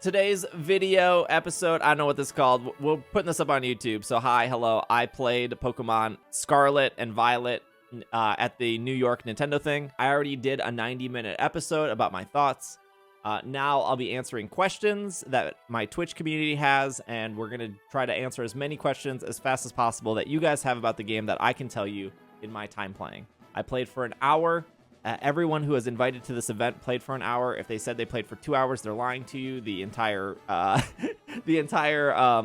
Today's video episode, I don't know what this is called. We're putting this up on YouTube. So hi, hello. I played Pokemon Scarlet and Violet at the New York Nintendo thing. I already did a 90-minute episode about my thoughts. Now I'll be answering questions that my Twitch community has, and we're going to try to answer as many questions as fast as possible that you guys have about the game that I can tell you in my time playing. I played for an hour. Everyone who was invited to this event played for an hour. If they said they played for 2 hours, they're lying to you. The entire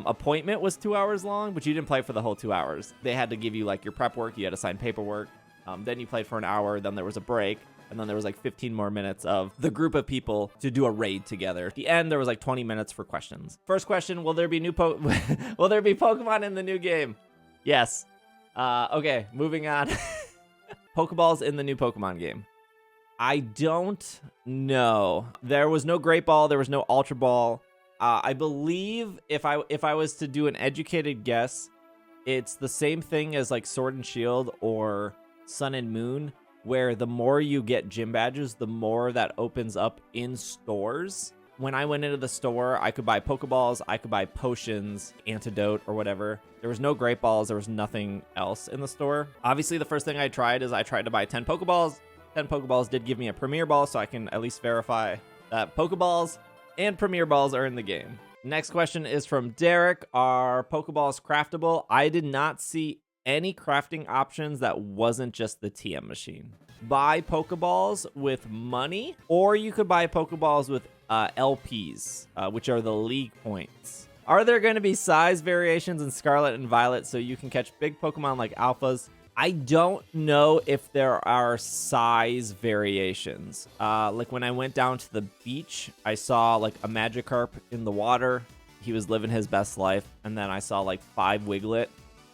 appointment was 2 hours long, but you didn't play for the whole 2 hours. They had to give you like your prep work. You had to sign paperwork. Then you played for an hour. Then there was a break. And then there was like 15 more minutes of the group of people to do a raid together. At the end, there was like 20 minutes for questions. First question, will there be will there be Pokemon in the new game? Yes. Okay, moving on. Pokeballs in the new Pokemon game. I don't know. There was no Great Ball. There was no Ultra Ball. I believe if I was to do an educated guess, it's the same thing as like Sword and Shield or Sun and Moon, where the more you get gym badges, the more that opens up in stores. When I went into the store, I could buy Pokeballs, I could buy potions, antidote, or whatever. There was no Great Balls, there was nothing else in the store. Obviously, the first thing I tried is I tried to buy 10 Pokeballs. 10 Pokeballs did give me a Premier Ball, so I can at least verify that Pokeballs and Premier Balls are in the game. Next question is from Derek. Are Pokeballs craftable? I did not see any crafting options that wasn't just the TM machine. Buy Pokeballs with money, or you could buy Pokeballs with LPs, which are the league points. Are there going to be size variations in Scarlet and Violet so you can catch big Pokemon like Alphas? I don't know if there are size variations. Like when I went down to the beach, I saw like a Magikarp in the water. He was living his best life. And then I saw like 5 Wiglet.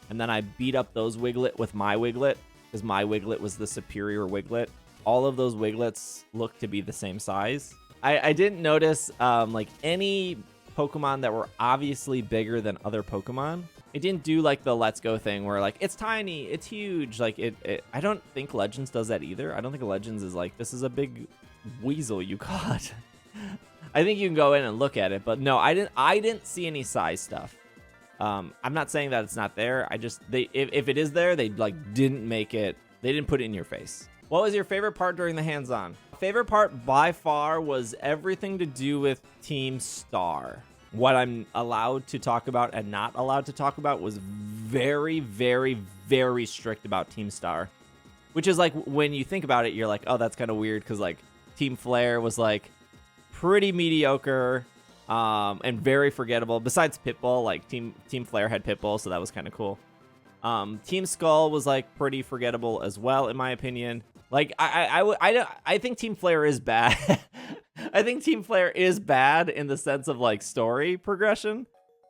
And then I beat up those Wiglet with my Wiglet, because my Wiglet was the superior Wiglet. All of those Wiglets look to be the same size. I didn't notice like any Pokemon that were obviously bigger than other Pokemon. It didn't do like the Let's Go thing where like it's tiny, it's huge. Like I don't think Legends does that either. I don't think Legends is like, this is a big weasel you caught. I think you can go in and look at it, but no, I didn't see any size stuff. I'm not saying that it's not there. If it is there, they like didn't make it. They didn't put it in your face. What was your favorite part during the hands-on? Favorite part by far was everything to do with Team Star. What I'm allowed to talk about and not allowed to talk about was very, very, very strict about Team Star. Which is like, when you think about it, you're like, oh, that's kind of weird, because like Team Flare was like pretty mediocre and very forgettable. Besides Pitbull, like Team Flare had Pitbull, so that was kind of cool. Team Skull was like pretty forgettable as well, in my opinion. Like I think Team Flare is bad. I think Team Flare is bad in the sense of like story progression.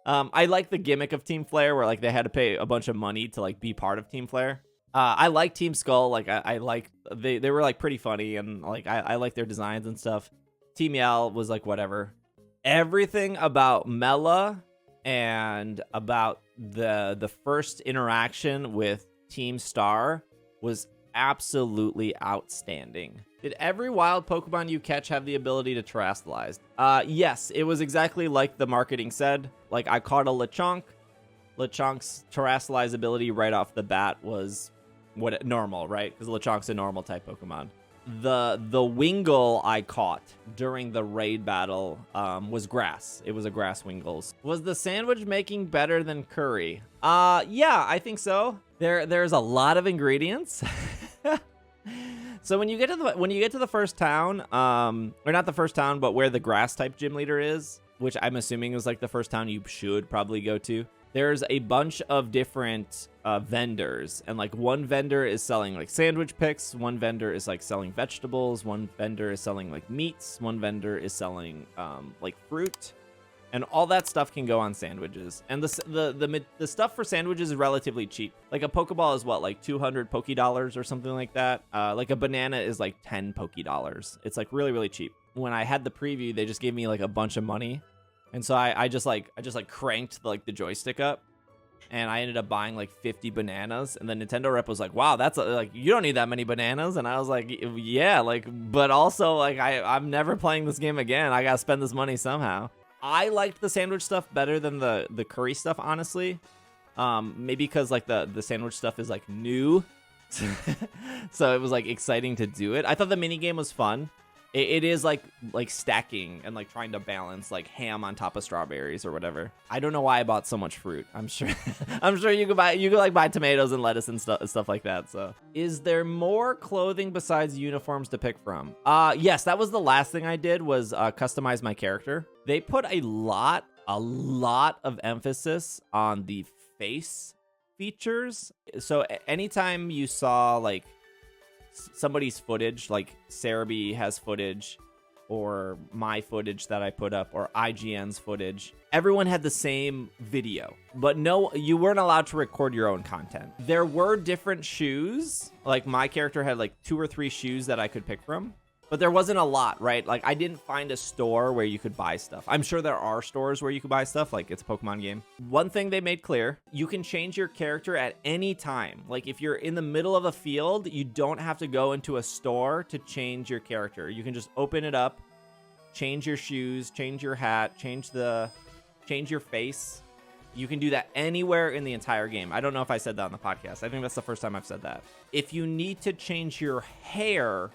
I like the gimmick of Team Flare where like they had to pay a bunch of money to like be part of Team Flare. I like Team Skull. Like I like they were like pretty funny, and like I like their designs and stuff. Team Yell was like whatever. Everything about Mela and about the first interaction with Team Star was absolutely outstanding. Did every wild Pokemon you catch have the ability to terastallize? Yes, it was exactly like the marketing said. Like I caught a Lechonk. Lechonk's terastallize ability right off the bat was normal, right? Because Lechonk's a normal type Pokemon. The Wingull I caught during the raid battle was grass. It was a grass Wingulls. Was the sandwich making better than curry? Yeah, I think so. There's a lot of ingredients. So when you get to the first town, or not the first town, but where the grass type gym leader is, which I'm assuming is like the first town you should probably go to, there's a bunch of different vendors, and like one vendor is selling like sandwich picks, one vendor is like selling vegetables, one vendor is selling like meats, one vendor is selling like fruit, and all that stuff can go on sandwiches. And the stuff for sandwiches is relatively cheap. Like a Pokeball is what, like 200 Poké-Dollars or something like that. Like a banana is like 10 Poké-Dollars. It's like really, really cheap. When I had the preview, they just gave me like a bunch of money. And so I just cranked like the joystick up, and I ended up buying like 50 bananas. And the Nintendo rep was like, "Wow, that's like, you don't need that many bananas." And I was like, "Yeah, like, but also like I'm never playing this game again. I gotta spend this money somehow." I liked the sandwich stuff better than the curry stuff, honestly. Maybe because like the sandwich stuff is like new. So it was like exciting to do it. I thought the mini game was fun. It is like stacking and like trying to balance like ham on top of strawberries or whatever. I don't know why I bought so much fruit. I'm sure you could buy tomatoes and lettuce and stuff like that. So is there more clothing besides uniforms to pick from? Yes, that was the last thing I did was customize my character. They put a lot of emphasis on the face features. So anytime you saw like somebody's footage, like Sarumi has footage, or my footage that I put up, or IGN's footage, everyone had the same video, but no, you weren't allowed to record your own content. There were different shoes, like my character had like 2 or 3 shoes that I could pick from, but there wasn't a lot, right? Like I didn't find a store where you could buy stuff. I'm sure there are stores where you could buy stuff, like it's a Pokemon game. One thing they made clear, you can change your character at any time. Like if you're in the middle of a field, you don't have to go into a store to change your character. You can just open it up, change your shoes, change your hat, change your face. You can do that anywhere in the entire game. I don't know if I said that on the podcast. I think that's the first time I've said that. If you need to change your hair,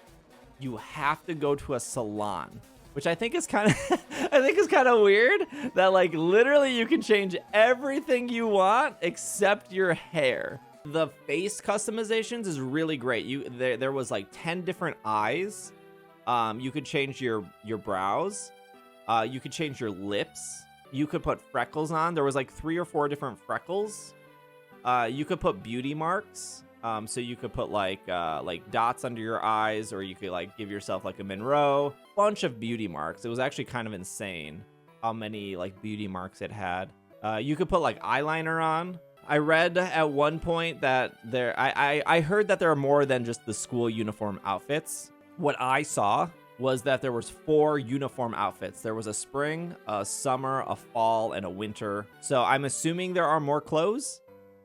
you have to go to a salon, which I think is kind of weird that like literally you can change everything you want except your hair. The face customizations is really great. There was like 10 different eyes. You could change your brows. You could change your lips. You could put freckles on. There was like 3 or 4 different freckles. You could put beauty marks. So you could put like dots under your eyes, or you could like give yourself like a Monroe. Bunch of beauty marks. It was actually kind of insane how many like beauty marks it had. You could put like eyeliner on. I read at one point that I heard that there are more than just the school uniform outfits. What I saw was that there was 4 uniform outfits. There was a spring, a summer, a fall, and a winter. So I'm assuming there are more clothes.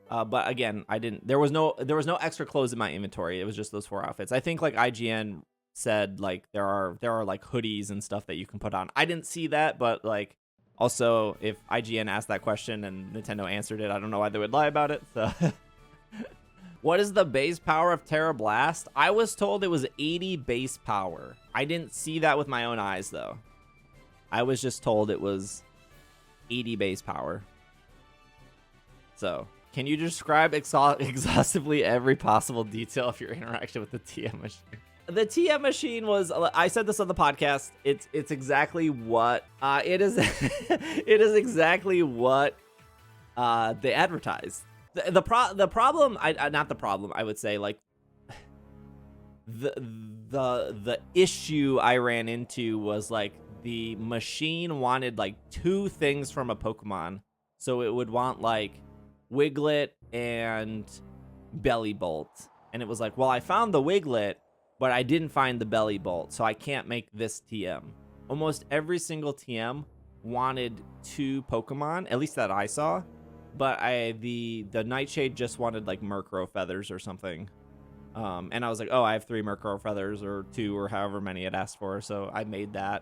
But again, there was no extra clothes in my inventory. It was just those 4 outfits. I think like IGN said like there are like hoodies and stuff that you can put on. I didn't see that, but like also if IGN asked that question and Nintendo answered it, I don't know why they would lie about it. So what is the base power of Terra Blast? I was told it was 80 base power. I didn't see that with my own eyes though. I was just told it was 80 base power. So can you describe exhaustively every possible detail of your interaction with the TM machine? The TM machine was, I said this on the podcast, it's exactly what, it is exactly what they advertised. The problem, not the problem, I would say, like, the issue I ran into was, like, the machine wanted, like, 2 things from a Pokemon. So it would want, like, Wiglet and Bellybolt, and it was like, well, I found the Wiglet, but I didn't find the Bellybolt, so I can't make this TM. Almost every single TM wanted 2 Pokemon, at least that I saw, but the Nightshade just wanted like Murkrow feathers or something, and I was like, oh, I have 3 Murkrow feathers or 2 or however many it asked for, so I made that.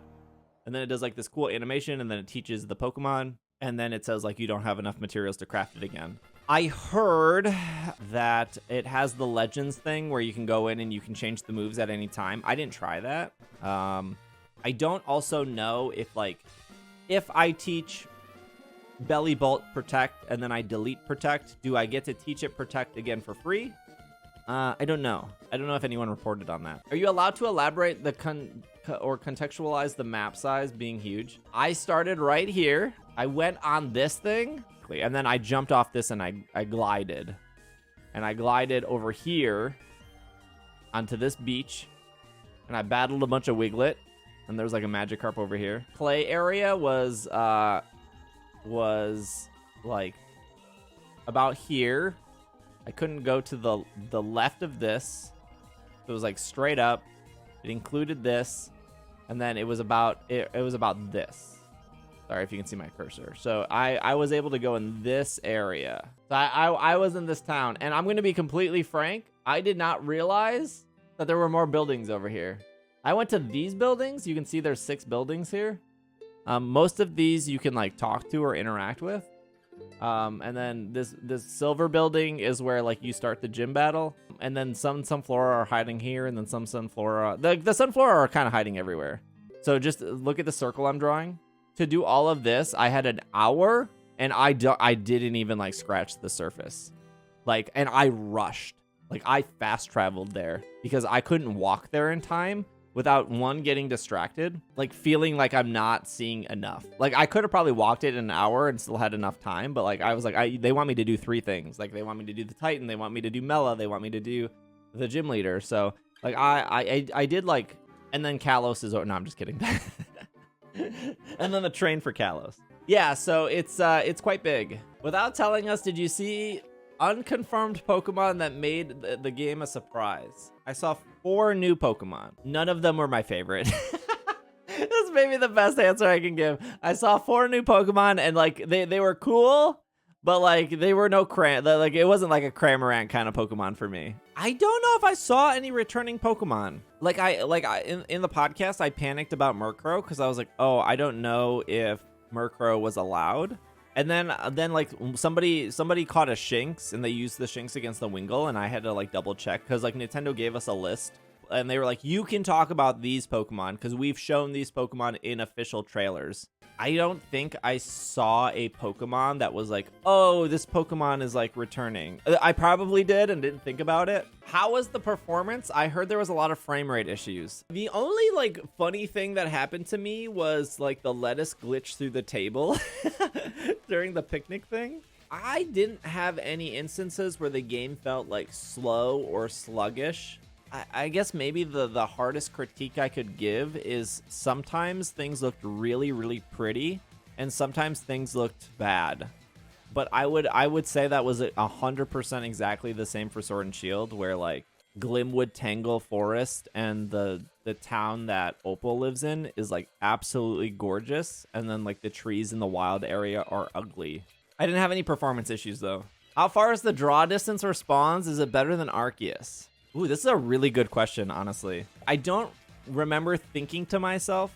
And then it does like this cool animation, and then it teaches the Pokemon. And then it says, like, you don't have enough materials to craft it again. I heard that it has the Legends thing where you can go in and you can change the moves at any time. I didn't try that. I don't also know if, like, if I teach Bellybolt Protect and then I delete Protect, do I get to teach it Protect again for free? I don't know. I don't know if anyone reported on that. Are you allowed to elaborate or contextualize the map size being huge? I started right here. I went on this thing, and then I jumped off this and I glided. And I glided over here onto this beach, and I battled a bunch of Wiglet, and there's like a Magikarp over here. Play area was like about here. I couldn't go to the left of this. It was like straight up. It included this, and then it was about this. Sorry if you can see my cursor. So I was able to go in this area. So I was in this town, and I'm going to be completely frank. I did not realize that there were more buildings over here. I went to these buildings. You can see there's 6 buildings here. Most of these you can like talk to or interact with. And then this silver building is where like you start the gym battle, and then some Sunflora are hiding here, and then some Sunflora, the Sunflora are kind of hiding everywhere. So just look at the circle I'm drawing. To do all of this, I had an hour, and I didn't even like scratch the surface. Like, and I rushed. Like, I fast traveled there because I couldn't walk there in time without one, getting distracted, like feeling like I'm not seeing enough. Like, I could have probably walked it in an hour and still had enough time, but like I was like, they want me to do 3 things. Like, they want me to do the Titan, they want me to do Mela, they want me to do the gym leader. So like I did like, and then Kalos is, no, I'm just kidding. And then the train for Kalos. Yeah, so it's quite big. Without telling us, did you see unconfirmed Pokemon that made the game a surprise? I saw 4 new Pokemon. None of them were my favorite. That's maybe the best answer I can give. I saw 4 new Pokemon, and like they were cool, but like they were no like it wasn't like a Cramorant kind of Pokemon for me. I don't know if I saw any returning Pokemon. Like I in the podcast I panicked about Murkrow because I was like, oh, I don't know if Murkrow was allowed. And then like somebody caught a Shinx, and they used the Shinx against the Wingull, and I had to like double check because like Nintendo gave us a list, and they were like, you can talk about these Pokemon because we've shown these Pokemon in official trailers. I don't think I saw a Pokemon that was like, oh, this Pokemon is like returning. I probably did and didn't think about it. How was the performance? I heard there was a lot of frame rate issues. The only like funny thing that happened to me was like the lettuce glitch through the table during the picnic thing. I didn't have any instances where the game felt like slow or sluggish. I guess maybe the hardest critique I could give is sometimes things looked really, really pretty, and sometimes things looked bad. But I would say that was 100% exactly the same for Sword and Shield, where like Glimwood Tangle Forest and the town that Opal lives in is like absolutely gorgeous, and then like the trees in the wild area are ugly. I didn't have any performance issues though. How far is the draw distance or spawns? Is it better than Arceus? Ooh, this is a really good question, honestly. I don't remember thinking to myself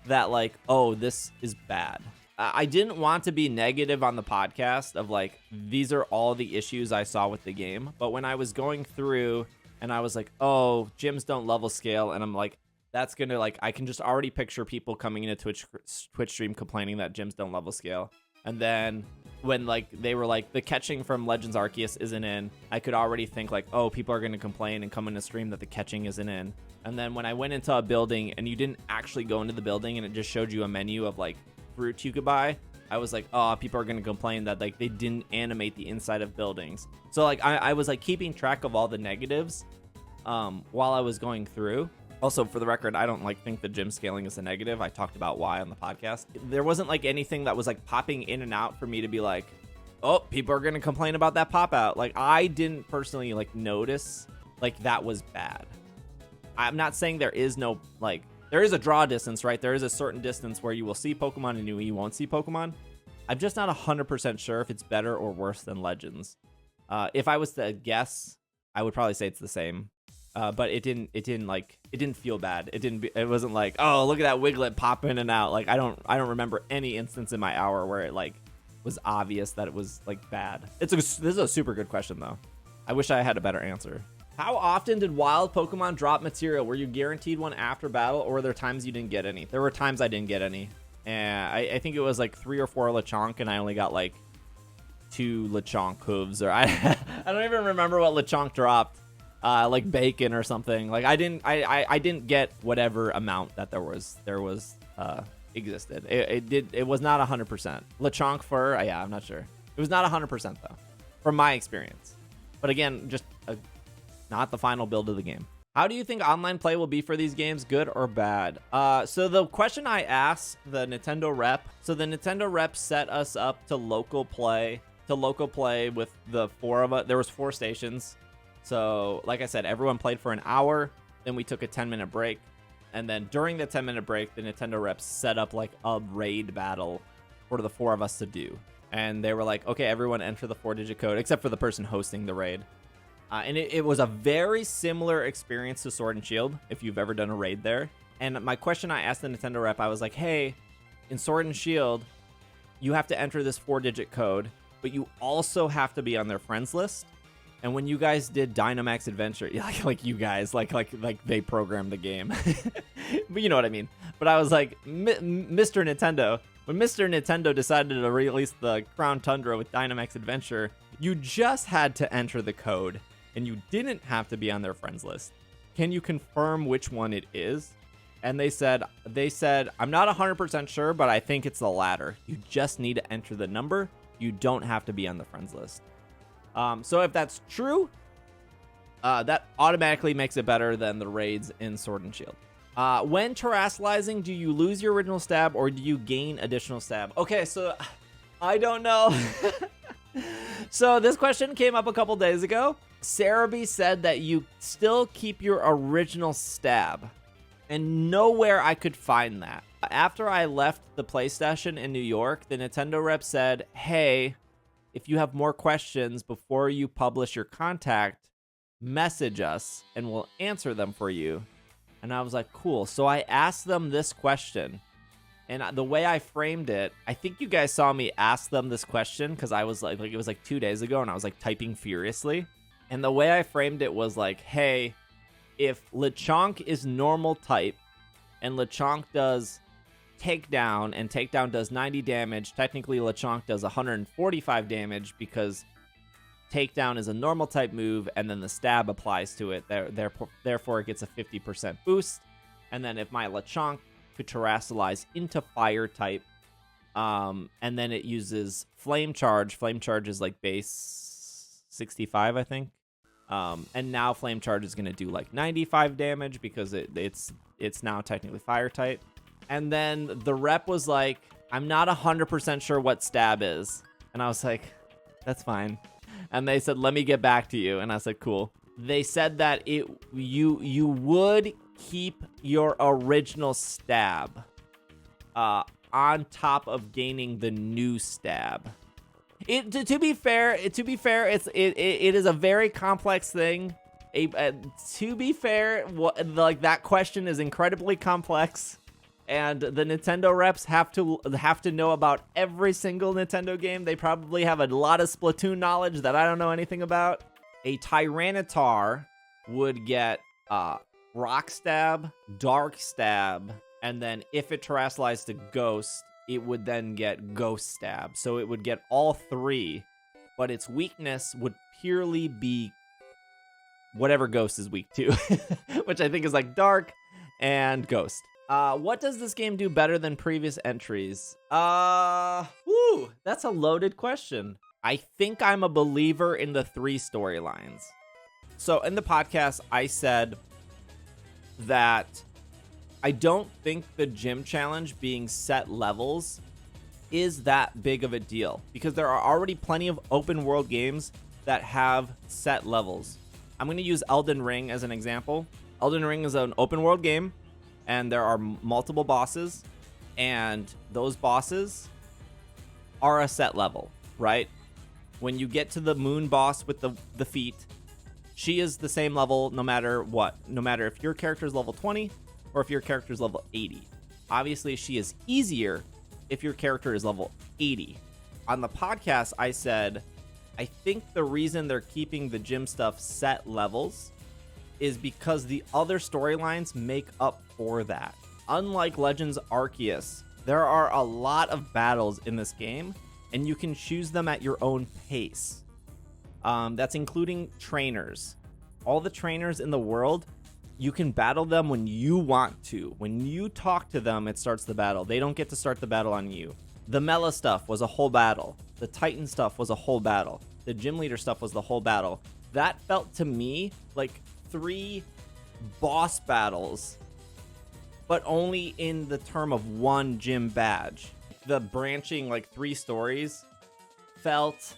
that like, oh, this is bad. I didn't want to be negative on the podcast of like, these are all the issues I saw with the game. But when I was going through and I was like, oh, gyms don't level scale, and I'm like, that's gonna like, I can just already picture people coming into Twitch stream complaining that gyms don't level scale. And then when like they were like, the catching from Legends Arceus isn't in, I could already think like, oh, people are going to complain and come in a stream that the catching isn't in. And then when I went into a building and you didn't actually go into the building and it just showed you a menu of like fruit you could buy, I was like, oh, people are going to complain that like they didn't animate the inside of buildings. So like I was like keeping track of all the negatives while I was going through. Also, for the record, I don't like think the gym scaling is a negative. I talked about why on the podcast. There wasn't like anything that was like popping in and out for me to be like, oh, people are going to complain about that pop out. Like, I didn't personally like notice like that was bad. I'm not saying there is no like, there is a draw distance, right? There is a certain distance where you will see Pokemon and you won't see Pokemon. I'm just not 100% sure if it's better or worse than Legends. If I was to guess, I would probably say it's the same. But it didn't feel bad. It wasn't like, oh, look at that Wiglet pop in and out. Like, I don't remember any instance in my hour where it like was obvious that it was like bad. This is a super good question though. I wish I had a better answer. How often did wild Pokemon drop material? Were you guaranteed one after battle, or were there times you didn't get any? There were times I didn't get any. And I think it was like 3 or 4 Lechonk, and I only got like 2 Lechonk hooves, or I don't even remember what Lechonk dropped. Like bacon or something. Like I didn't get whatever amount that there was existed. It was not 100%. Lechonk fur, yeah, I'm not sure. It was not 100% though, from my experience. But again, just not the final build of the game. How do you think online play will be for these games, good or bad? So the question I asked the Nintendo rep, so the Nintendo rep set us up to local play with the 4 of us. There was 4 stations. So, like I said, everyone played for an hour, then we took a 10-minute break, and then during the 10-minute break, the Nintendo reps set up, like, a raid battle for the 4 of us to do. And they were like, okay, everyone enter the 4-digit code, except for the person hosting the raid. And it was a very similar experience to Sword and Shield, if you've ever done a raid there. And my question I asked the Nintendo rep, I was like, hey, in Sword and Shield, you have to enter this 4-digit code, but you also have to be on their friends list. And when you guys did Dynamax Adventure, like you guys, like they programmed the game, but you know what I mean. But I was like, Mr. Nintendo, when Mr. Nintendo decided to release the Crown Tundra with Dynamax Adventure, you just had to enter the code, and you didn't have to be on their friends list. Can you confirm which one it is? And they said, I'm not 100% sure, but I think it's the latter. You just need to enter the number. You don't have to be on the friends list. So if that's true, that automatically makes it better than the raids in Sword and Shield. When terrestrializing, do you lose your original stab or do you gain additional stab? Okay, so I don't know. So this question came up a couple days ago. Sarumi said that you still keep your original stab, and nowhere I could find that. After I left the PlayStation in New York, the Nintendo rep said, hey, if you have more questions before you publish your contact, message us and we'll answer them for you. And I was like, cool. So I asked them this question. And the way I framed it, I think you guys saw me ask them this question because I was like it was like 2 days ago and I was like typing furiously. And the way I framed it was like, hey, if Lechonk is normal type and Lechonk does takedown and takedown does 90 damage, technically Lechonk does 145 damage because takedown is a normal type move and then the stab applies to it. Therefore it gets a 50% boost. And then if my Lechonk could terrestrialize into fire type, and then it uses flame charge is like base 65, I think. And now flame charge is going to do like 95 damage because it's now technically fire type. And then the rep was like, I'm not 100% sure what stab is. And I was like, that's fine. And they said, let me get back to you. And I said, cool. They said that you would keep your original stab on top of gaining the new stab. To be fair, it is a very complex thing. To be fair, like that question is incredibly complex. And the Nintendo reps have to know about every single Nintendo game. They probably have a lot of Splatoon knowledge that I don't know anything about. A Tyranitar would get Rock Stab, Dark Stab, and then if it terrestrialized to Ghost, it would then get Ghost Stab. So it would get all three, but its weakness would purely be whatever Ghost is weak to, which I think is like Dark and Ghost. What does this game do better than previous entries? That's a loaded question. I think I'm a believer in the 3 storylines. So in the podcast, I said that I don't think the gym challenge being set levels is that big of a deal because there are already plenty of open world games that have set levels. I'm going to use Elden Ring as an example. Elden Ring is an open world game. And there are multiple bosses, and those bosses are a set level, right? When you get to the moon boss with the feet, she is the same level no matter what. No matter if your character is level 20 or if your character is level 80. Obviously, she is easier if your character is level 80. On the podcast, I said, I think the reason they're keeping the gym stuff set levels is because the other storylines make up for that. Unlike Legends Arceus, there are a lot of battles in this game, and you can choose them at your own pace. That's including trainers. All the trainers in the world, you can battle them when you want to. When you talk to them, it starts the battle. They don't get to start the battle on you. The Mela stuff was a whole battle. The Titan stuff was a whole battle. The gym leader stuff was the whole battle. That felt to me like 3 boss battles, but only in the term of 1 gym badge. The branching like 3 stories felt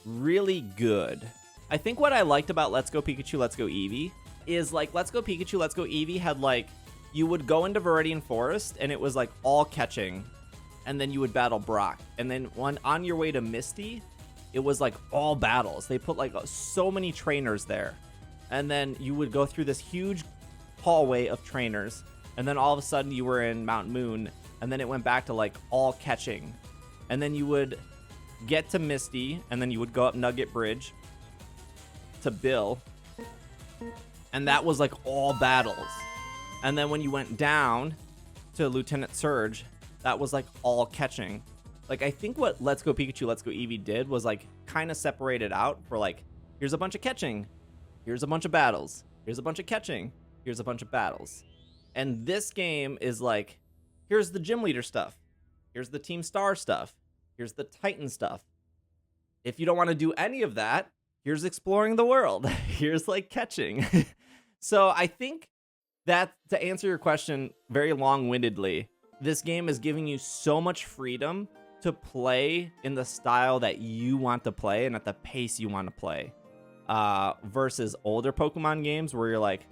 really good. I think what I liked about Let's Go Pikachu, Let's Go Eevee is like Let's Go Pikachu, Let's Go Eevee had like, you would go into Viridian Forest and it was like all catching, and then you would battle Brock, and then on your way to Misty, it was like all battles. They put like so many trainers there. And then you would go through this huge hallway of trainers. And then all of a sudden you were in Mount Moon and then it went back to like all catching. And then you would get to Misty, and then you would go up Nugget Bridge to Bill, and that was like all battles. And then when you went down to Lieutenant Surge, that was like all catching. Like, I think what Let's Go Pikachu, Let's Go Eevee did was like kind of separate it out for like, here's a bunch of catching, here's a bunch of battles, here's a bunch of catching, here's a bunch of battles. And this game is like, here's the gym leader stuff, here's the Team Star stuff, here's the Titan stuff. If you don't want to do any of that, here's exploring the world. Here's like catching. So I think that, to answer your question very long-windedly, this game is giving you so much freedom to play in the style that you want to play and at the pace you want to play, versus older Pokemon games where you're like,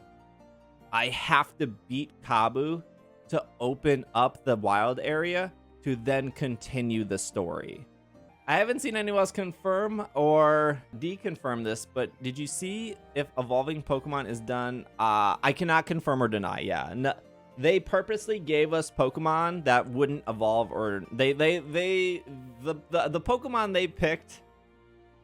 I have to beat Kabu to open up the wild area to then continue the story. I haven't seen anyone else confirm or deconfirm this, but did you see if evolving Pokemon is done? I cannot confirm or deny. Yeah, no, they purposely gave us Pokemon that wouldn't evolve, or the Pokemon they picked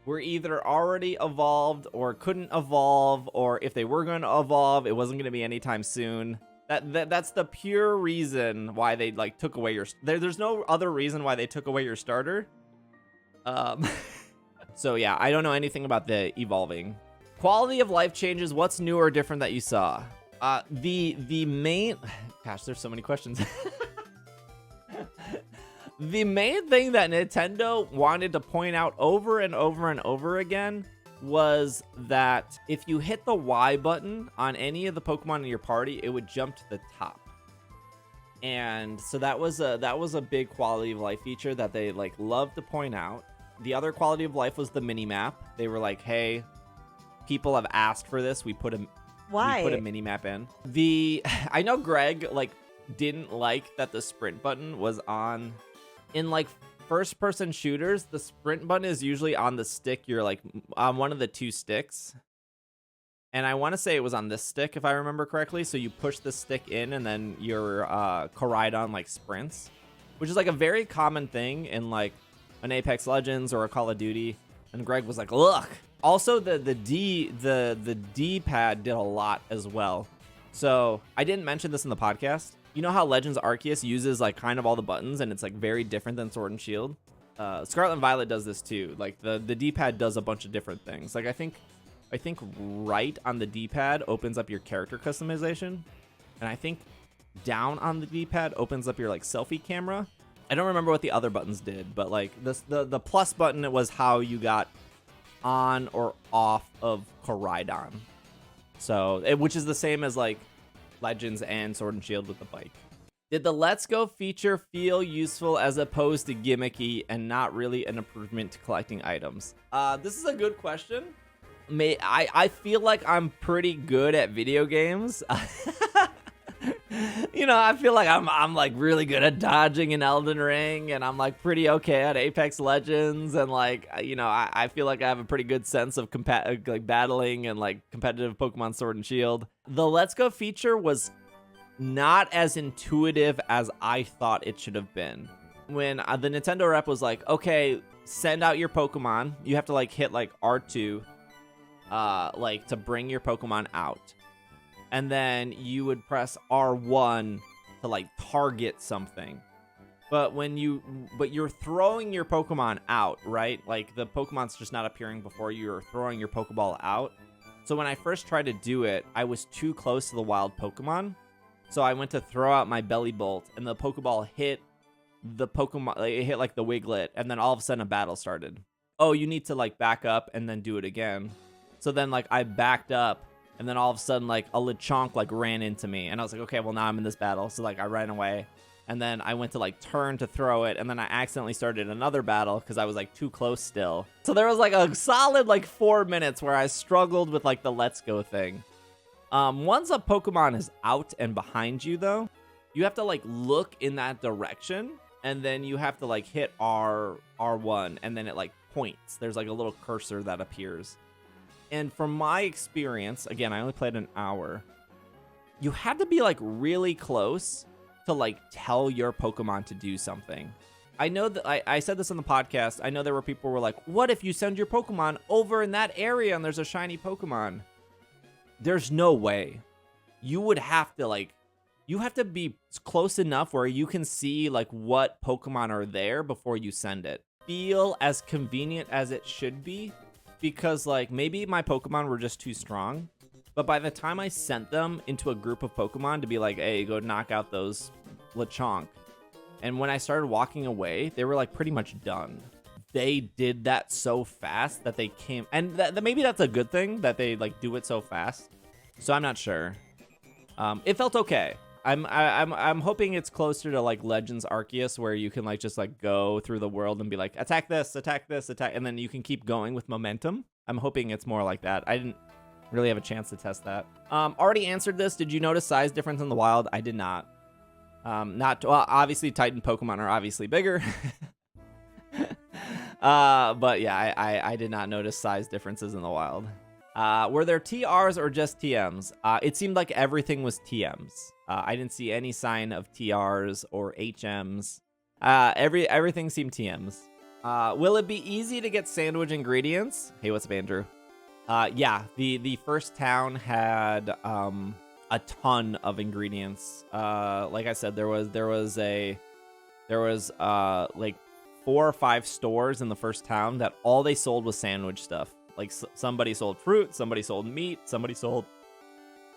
were either already evolved or couldn't evolve, or if they were going to evolve, it wasn't going to be anytime soon. That's the pure reason why they like took away your. There's no other reason why they took away your starter. So yeah, I don't know anything about the evolving. Quality of life changes. What's new or different that you saw? The main, gosh, there's so many questions. The main thing that Nintendo wanted to point out over and over and over again was that if you hit the Y button on any of the Pokemon in your party, it would jump to the top. And so that was a big quality of life feature that they like love to point out. The other quality of life was the mini map. They were like, hey, people have asked for this. We put a mini map in. I know Greg like didn't like that the sprint button was on. In like first person shooters, the sprint button is usually on the stick. You're like on one of the two sticks. And I want to say it was on this stick, if I remember correctly. So you push the stick in, and then your Koraidon like sprints, which is like a very common thing in like an Apex Legends or a Call of Duty. And Greg was like, look. Also, the D-pad did a lot as well. So I didn't mention this in the podcast. You know how Legends Arceus uses like kind of all the buttons, and it's like very different than Sword and Shield. Scarlet and Violet does this too. Like the D-pad does a bunch of different things. Like I think right on the D-pad opens up your character customization, and I think down on the D-pad opens up your like selfie camera. I don't remember what the other buttons did, but like the plus button, it was how you got on or off of Koraidon. So which is the same as like Legends and Sword and Shield with the bike. Did the Let's Go feature feel useful as opposed to gimmicky and not really an improvement to collecting items? This is a good question. I feel like I'm pretty good at video games. You know, I feel like I'm like really good at dodging in Elden Ring, and I'm like pretty okay at Apex Legends, and like, you know, I feel like I have a pretty good sense of like battling and like competitive Pokemon Sword and Shield. The Let's Go feature was not as intuitive as I thought it should have been. When the Nintendo rep was like, okay, send out your Pokemon, you have to like hit like R2 like to bring your Pokemon out. And then you would press R1 to like target something. But you're throwing your Pokemon out, right? Like the Pokemon's just not appearing before you're throwing your Pokeball out. So when I first tried to do it, I was too close to the wild Pokemon. So I went to throw out my Belly Bolt, and the Pokeball hit the Pokemon, it hit like the Wiglet, and then all of a sudden a battle started. Oh, you need to like back up and then do it again. So then like I backed up, and then all of a sudden like a Lechonk like ran into me, and I was like, okay, well now I'm in this battle. So like I ran away, and then I went to like turn to throw it, and then I accidentally started another battle because I was like too close still. So there was like a solid like 4 minutes where I struggled with like the Let's Go thing. Once a Pokemon is out and behind you though, you have to like look in that direction, and then you have to like hit R1, and then it like points. There's like a little cursor that appears. And from my experience, again, I only played an hour, you had to be like really close to like tell your Pokemon to do something. I know that I said this on the podcast. I know there were people who were like, what if you send your Pokemon over in that area and there's a shiny Pokemon? There's no way. You would have to like, you have to be close enough where you can see like what Pokemon are there before you send it. Feel as convenient as it should be, because like maybe my Pokemon were just too strong, but by the time I sent them into a group of Pokemon to be like, hey, go knock out those Lechonk, and when I started walking away, they were like pretty much done. They did that so fast that they came, and maybe that's a good thing that they like do it so fast. So I'm not sure. It felt okay. I'm hoping it's closer to like Legends Arceus, where you can like just like go through the world and be like, attack this, attack this, attack, and then you can keep going with momentum. I'm hoping it's more like that. I didn't really have a chance to test that. Already answered this. Did you notice size difference in the wild? I did not. Well, obviously Titan Pokemon are obviously bigger. But yeah, I did not notice size differences in the wild. Were there TRs or just TMs? It seemed like everything was TMs. I didn't see any sign of TRs or HMs. Everything seemed TMs. Will it be easy to get sandwich ingredients? Hey, what's up, Andrew? Yeah, the first town had a ton of ingredients. Like I said, there was like 4 or 5 stores in the first town that all they sold was sandwich stuff. Like somebody sold fruit, somebody sold meat, somebody sold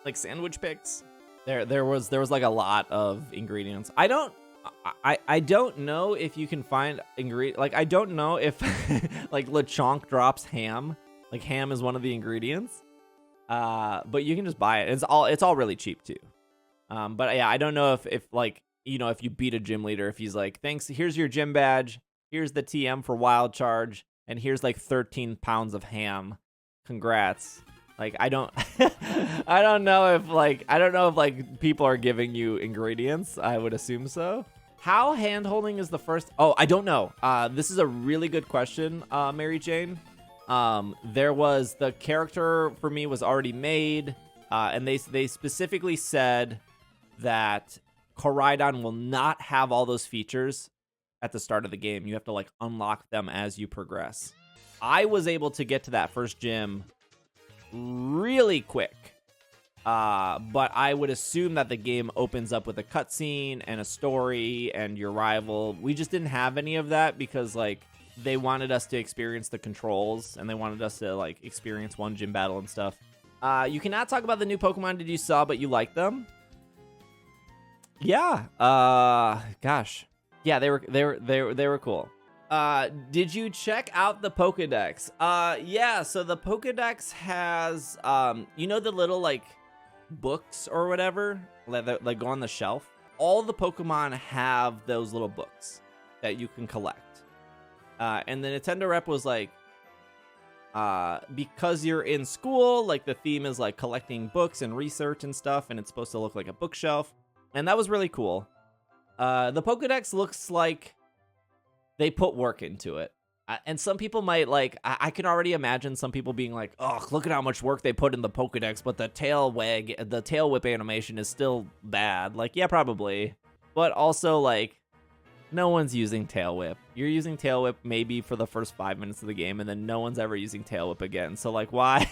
like sandwich picks. There was like a lot of ingredients. I don't know if you can find ingredient, like I don't know if like Lechonk drops ham. Like ham is one of the ingredients. But you can just buy it. It's all really cheap too. But yeah, I don't know if like, you know, if you beat a gym leader, if he's like, thanks, here's your gym badge, here's the TM for wild charge, and here's like 13 pounds of ham. Congrats. Like, I don't know if like people are giving you ingredients. I would assume so. How hand-holding is the first? Oh, I don't know. This is a really good question, Mary Jane. There was, the character for me was already made, and they specifically said that Koraidon will not have all those features at the start of the game. You have to like unlock them as you progress. I was able to get to that first gym really quick, but I would assume that the game opens up with a cutscene and a story and your rival. We just didn't have any of that because like they wanted us to experience the controls and they wanted us to like experience one gym battle and stuff. You cannot talk about the new Pokemon did you saw, but you like them? Yeah. Gosh. Yeah, they were cool. Did you check out the Pokédex? Yeah, so the Pokédex has, you know, the little like books or whatever that like go on the shelf. All the Pokemon have those little books that you can collect. And the Nintendo rep was like, because you're in school, like the theme is like collecting books and research and stuff, and it's supposed to look like a bookshelf. And that was really cool. The Pokédex looks like they put work into it. And some people might like, I can already imagine some people being like, oh, look at how much work they put in the Pokédex, but the tail whip animation is still bad. Like, yeah, probably. But also like, no one's using tail whip. You're using tail whip maybe for the first 5 minutes of the game, and then no one's ever using tail whip again. So like, why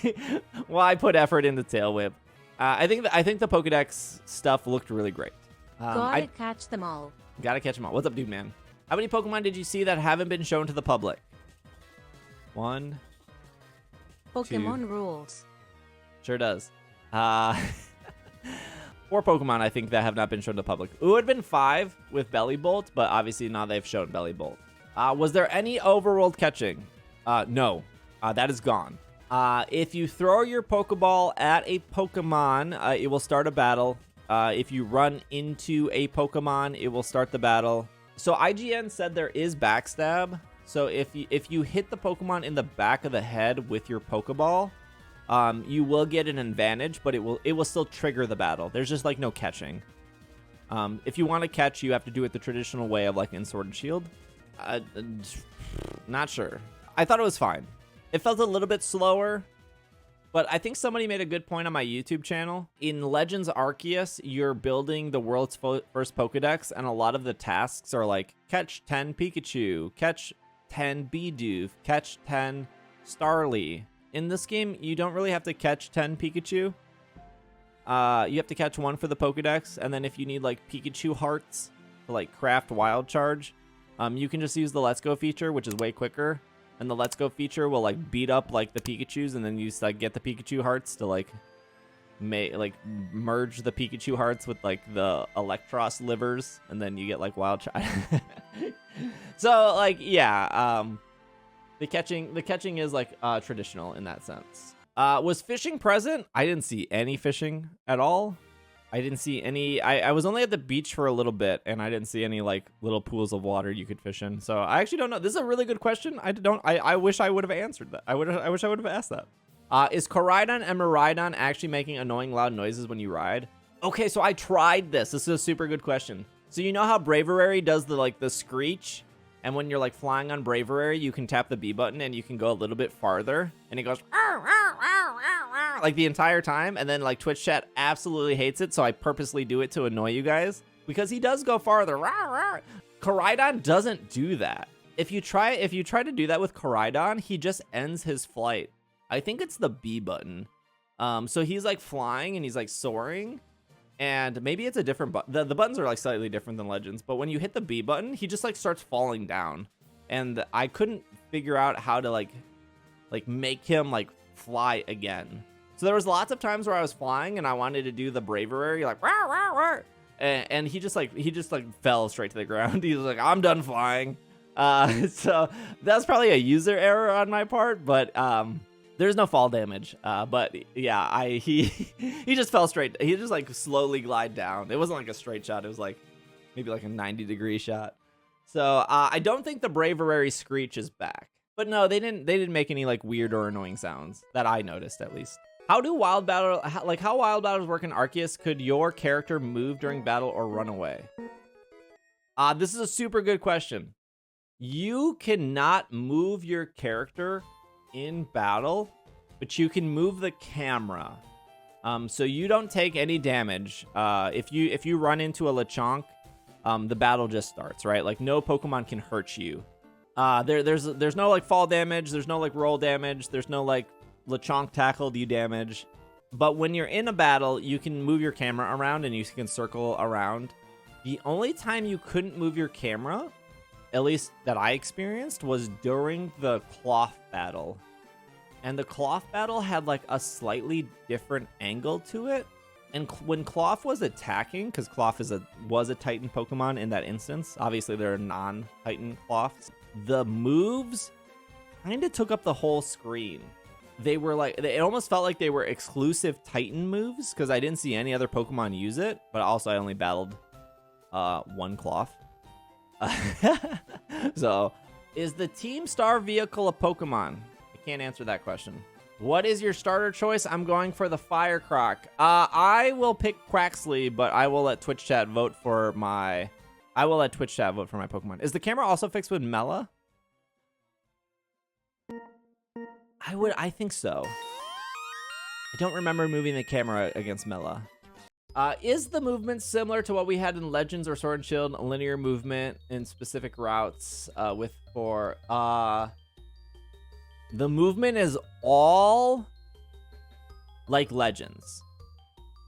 put effort into tail whip? I think the Pokédex stuff looked really great. Gotta catch them all. Gotta catch them all. What's up, dude, man? How many Pokemon did you see that haven't been shown to the public? 1, Pokemon 2. rules. Sure does. 4 Pokemon, I think, that have not been shown to the public. It would have been 5 with Bellybolt, but obviously now they've shown Bellybolt. Was there any overworld catching? No. That is gone. If you throw your Pokeball at a Pokemon, it will start a battle. If you run into a Pokemon, it will start the battle. So IGN said there is backstab. So if you hit the Pokemon in the back of the head with your Pokeball, you will get an advantage, but it will still trigger the battle. There's just like no catching. If you want to catch, you have to do it the traditional way of like in Sword and Shield. Not sure. I thought it was fine. It felt a little bit slower, But I think somebody made a good point on my YouTube channel. In Legends Arceus, you're building the world's first Pokedex, and a lot of the tasks are like, catch 10 Pikachu, catch 10 Bidoof, catch 10 Starly. In this game, you don't really have to catch 10 Pikachu. You have to catch one for the Pokedex, and then if you need like Pikachu hearts to like craft Wild Charge, you can just use the Let's Go feature, which is way quicker. And the Let's Go feature will like beat up like the Pikachus, and then you just like get the Pikachu hearts to like merge the Pikachu hearts with like the Electros livers, and then you get like Wild Charge. So like yeah, the catching is like traditional in that sense. Was fishing present? I didn't see any fishing at all. I didn't see any. I was only at the beach for a little bit, and I didn't see any like little pools of water you could fish in. So I actually don't know. This is a really good question. I wish I would have answered that. I wish I would have asked that. Is Koraidon and Miraidon actually making annoying loud noises when you ride? Okay, so I tried this. This is a super good question. So you know how Braverary does the screech? And when you're like flying on Braverary, you can tap the B button and you can go a little bit farther, and it goes like the entire time. And then like Twitch chat absolutely hates it, so I purposely do it to annoy you guys because he does go farther. Koraidon doesn't do that. If you try to do that with Koraidon, he just ends his flight. I think it's the B button. So he's like flying and he's like soaring. And maybe it's a different button. The buttons are like slightly different than Legends, but when you hit the B button, he just like starts falling down. And I couldn't figure out how to like make him like fly again. So there was lots of times where I was flying and I wanted to do the Braverary, like rawr, rawr, rawr. And he just fell straight to the ground. He was like, I'm done flying. So that's probably a user error on my part, but there's no fall damage, but yeah, he just fell straight. He just like slowly glide down. It wasn't like a straight shot. It was like maybe like a 90-degree shot. So I don't think the Braverary screech is back. But no, they didn't make any like weird or annoying sounds that I noticed at least. How wild battles work in Arceus? Could your character move during battle or run away? This is a super good question. You cannot move your character in battle, but you can move the camera, so you don't take any damage. If you run into a Lechonk, the battle just starts, right? Like no Pokemon can hurt you. There's no like fall damage, there's no like roll damage, there's no like Lechonk tackled you damage. But when you're in a battle, you can move your camera around and you can circle around. The only time you couldn't move your camera, at least that I experienced, was during the Cloth battle. And the Cloth battle had like a slightly different angle to it. And when Cloth was attacking, because Cloth was a Titan Pokemon in that instance, obviously there are non-Titan Cloths, the moves kind of took up the whole screen. They were like, it almost felt like they were exclusive Titan moves, because I didn't see any other Pokemon use it, but also I only battled one Cloth. So, is the Team Star vehicle a Pokemon? I can't answer that question. What is your starter choice? I'm going for the Firecroc. I will pick Quaxley, but I will let Twitch chat vote for my Pokemon. Is the camera also fixed with Mela? I think so. I don't remember moving the camera against Mela. Is the movement similar to what we had in Legends or Sword and Shield? Linear movement in specific routes the movement is all like Legends.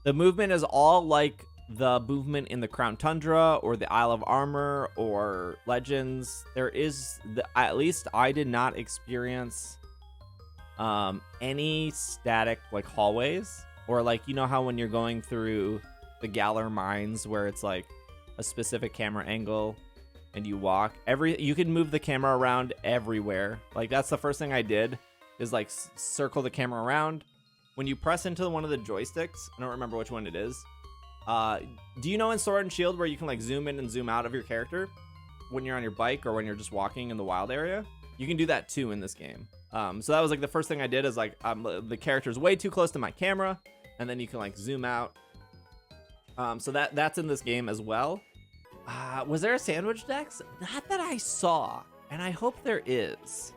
The movement is all like the movement in the Crown Tundra or the Isle of Armor or Legends. At least I did not experience any static like hallways, or like, you know how when you're going through the Galar mines where it's like a specific camera angle and you walk, you can move the camera around everywhere. Like that's the first thing I did, is like circle the camera around. When you press into one of the joysticks, I don't remember which one it is. Do you know in Sword and Shield where you can like zoom in and zoom out of your character when you're on your bike or when you're just walking in the wild area? You can do that too in this game. So that was like the first thing I did, is like the character's way too close to my camera, and then you can like zoom out. So that's in this game as well. Was there a sandwich dex? Not that I saw, and I hope there is.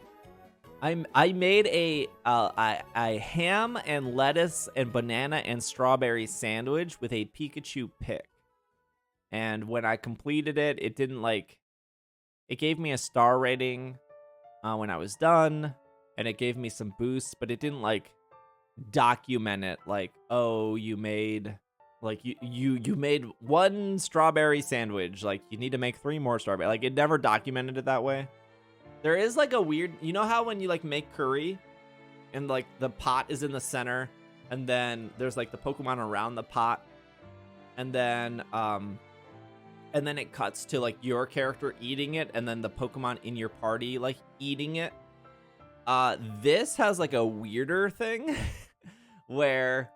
I made a ham and lettuce and banana and strawberry sandwich with a Pikachu pick. And when I completed it, it didn't like, it gave me a star rating when I was done, and it gave me some boosts, but it didn't like document it like, oh, you made like you made one strawberry sandwich, like you need to make 3 more strawberry. Like it never documented it that way. There is like a weird, you know how when you like make curry and like the pot is in the center and then there's like the Pokemon around the pot and then it cuts to like your character eating it and then the Pokemon in your party like eating it. This has like a weirder thing where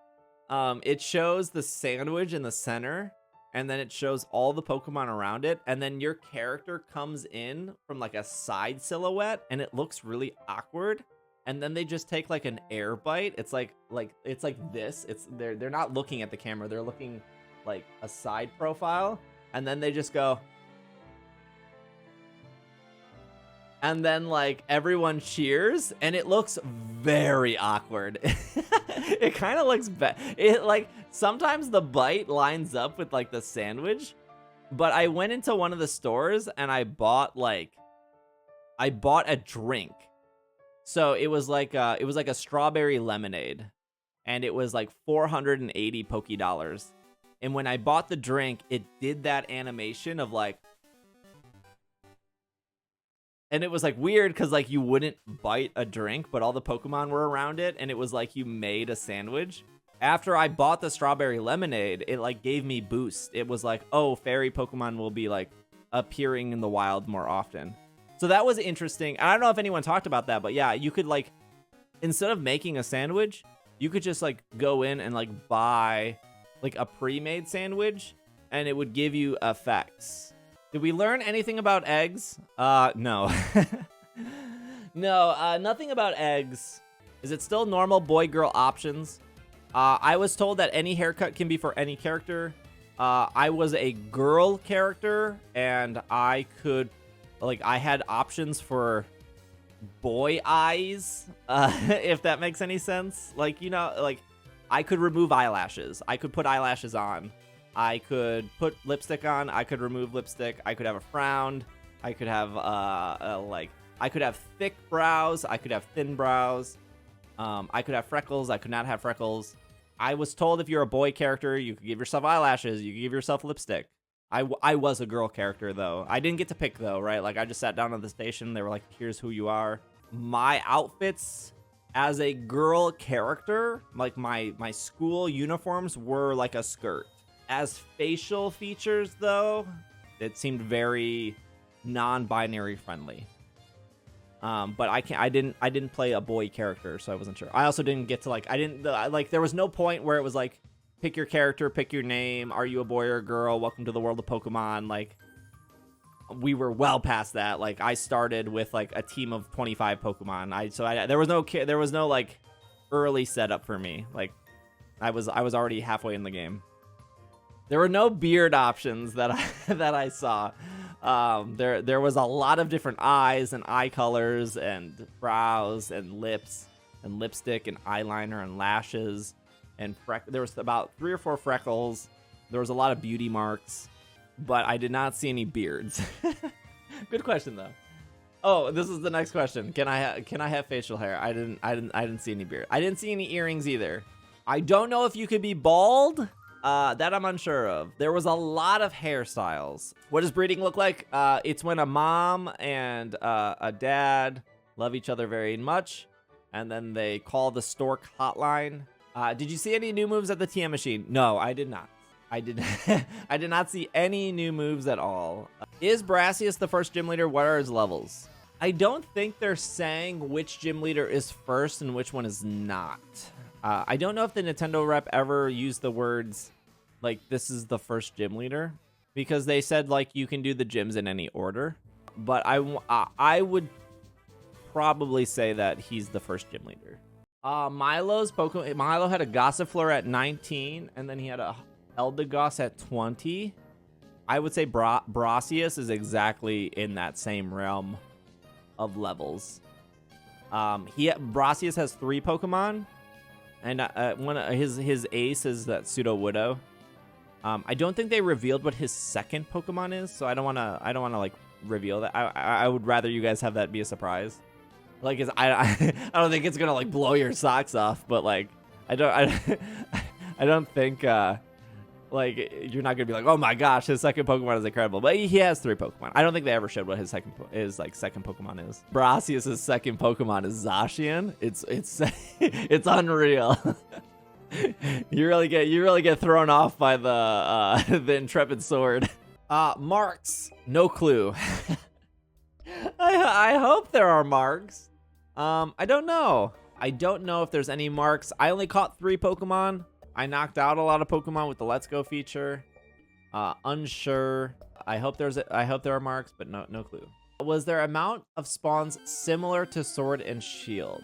it shows the sandwich in the center and then it shows all the Pokemon around it, and then your character comes in from like a side silhouette and it looks really awkward, and then they just take like an air bite. It's like it's like this. It's they're not looking at the camera, they're looking like a side profile, and then they just go, and then like everyone cheers and it looks very awkward. It kind of looks bad. It like sometimes the bite lines up with like the sandwich, but I went into one of the stores and I bought a drink. So it was like a strawberry lemonade, and it was like 480 Poké Dollars. And when I bought the drink, it did that animation of like, and it was like weird because like you wouldn't bite a drink, but all the Pokemon were around it, and it was like you made a sandwich. After I bought the strawberry lemonade, it like gave me boost. It was like, oh, fairy Pokemon will be like appearing in the wild more often. So that was interesting. I don't know if anyone talked about that, but yeah, you could like, instead of making a sandwich, you could just like go in and like buy like a pre-made sandwich, and it would give you effects. Did we learn anything about eggs? No. No, nothing about eggs. Is it still normal boy-girl options? I was told that any haircut can be for any character. I was a girl character, and I could, like, I had options for boy eyes, if that makes any sense. Like, you know, like, I could remove eyelashes. I could put eyelashes on. I could put lipstick on. I could remove lipstick. I could have a frown. I could have I could have thick brows. I could have thin brows. I could have freckles. I could not have freckles. I was told if you're a boy character, you could give yourself eyelashes. You could give yourself lipstick. I was a girl character though. I didn't get to pick though, right? Like I just sat down at the station. They were like, "Here's who you are." My outfits as a girl character, like my school uniforms were like a skirt. As facial features, though, it seemed very non-binary friendly. But I didn't play a boy character, so I wasn't sure. I also didn't get to like there was no point where it was like pick your character, pick your name, are you a boy or a girl? Welcome to the world of Pokemon. Like we were well past that. Like I started with like a team of 25 Pokemon. There was no like early setup for me. Like I was already halfway in the game. There were no beard options that I saw. There was a lot of different eyes and eye colors and brows and lips and lipstick and eyeliner and lashes and there was about 3 or 4 freckles. There was a lot of beauty marks, but I did not see any beards. Good question though. Oh, this is the next question. Can I have facial hair? I didn't see any beard. I didn't see any earrings either. I don't know if you could be bald. That I'm unsure of. There was a lot of hairstyles. What does breeding look like? It's when a mom and a dad love each other very much, and then they call the stork hotline. Did you see any new moves at the TM machine? No, I did not. I did not see any new moves at all. Is Brassius the first gym leader? What are his levels? I don't think they're saying which gym leader is first and which one is not. I don't know if the Nintendo rep ever used the words like this is the first gym leader, because they said like you can do the gyms in any order, but I would probably say that he's the first gym leader. Milo had a Gossifleur at 19, and then he had a Eldegoss at 20. I would say Brassius is exactly in that same realm of levels. Brassius has 3 Pokemon, and one his ace is that Pseudo Widow. I don't think they revealed what his second Pokemon is, so I don't wanna like reveal that. I would rather you guys have that be a surprise. Like, I don't think it's gonna like blow your socks off, but like I don't think like you're not gonna be like, oh my gosh, his second Pokemon is incredible. But he has 3 Pokemon. I don't think they ever showed what his second Pokemon is. Brassius' second Pokemon is Zacian. It's it's unreal. You really get thrown off by the the Intrepid Sword. Marks, no clue. I hope there are marks. I don't know. I don't know if there's any marks. I only caught 3 Pokemon. I knocked out a lot of Pokemon with the Let's Go feature. Unsure. I hope there are marks, but no clue. Was there amount of spawns similar to Sword and Shield?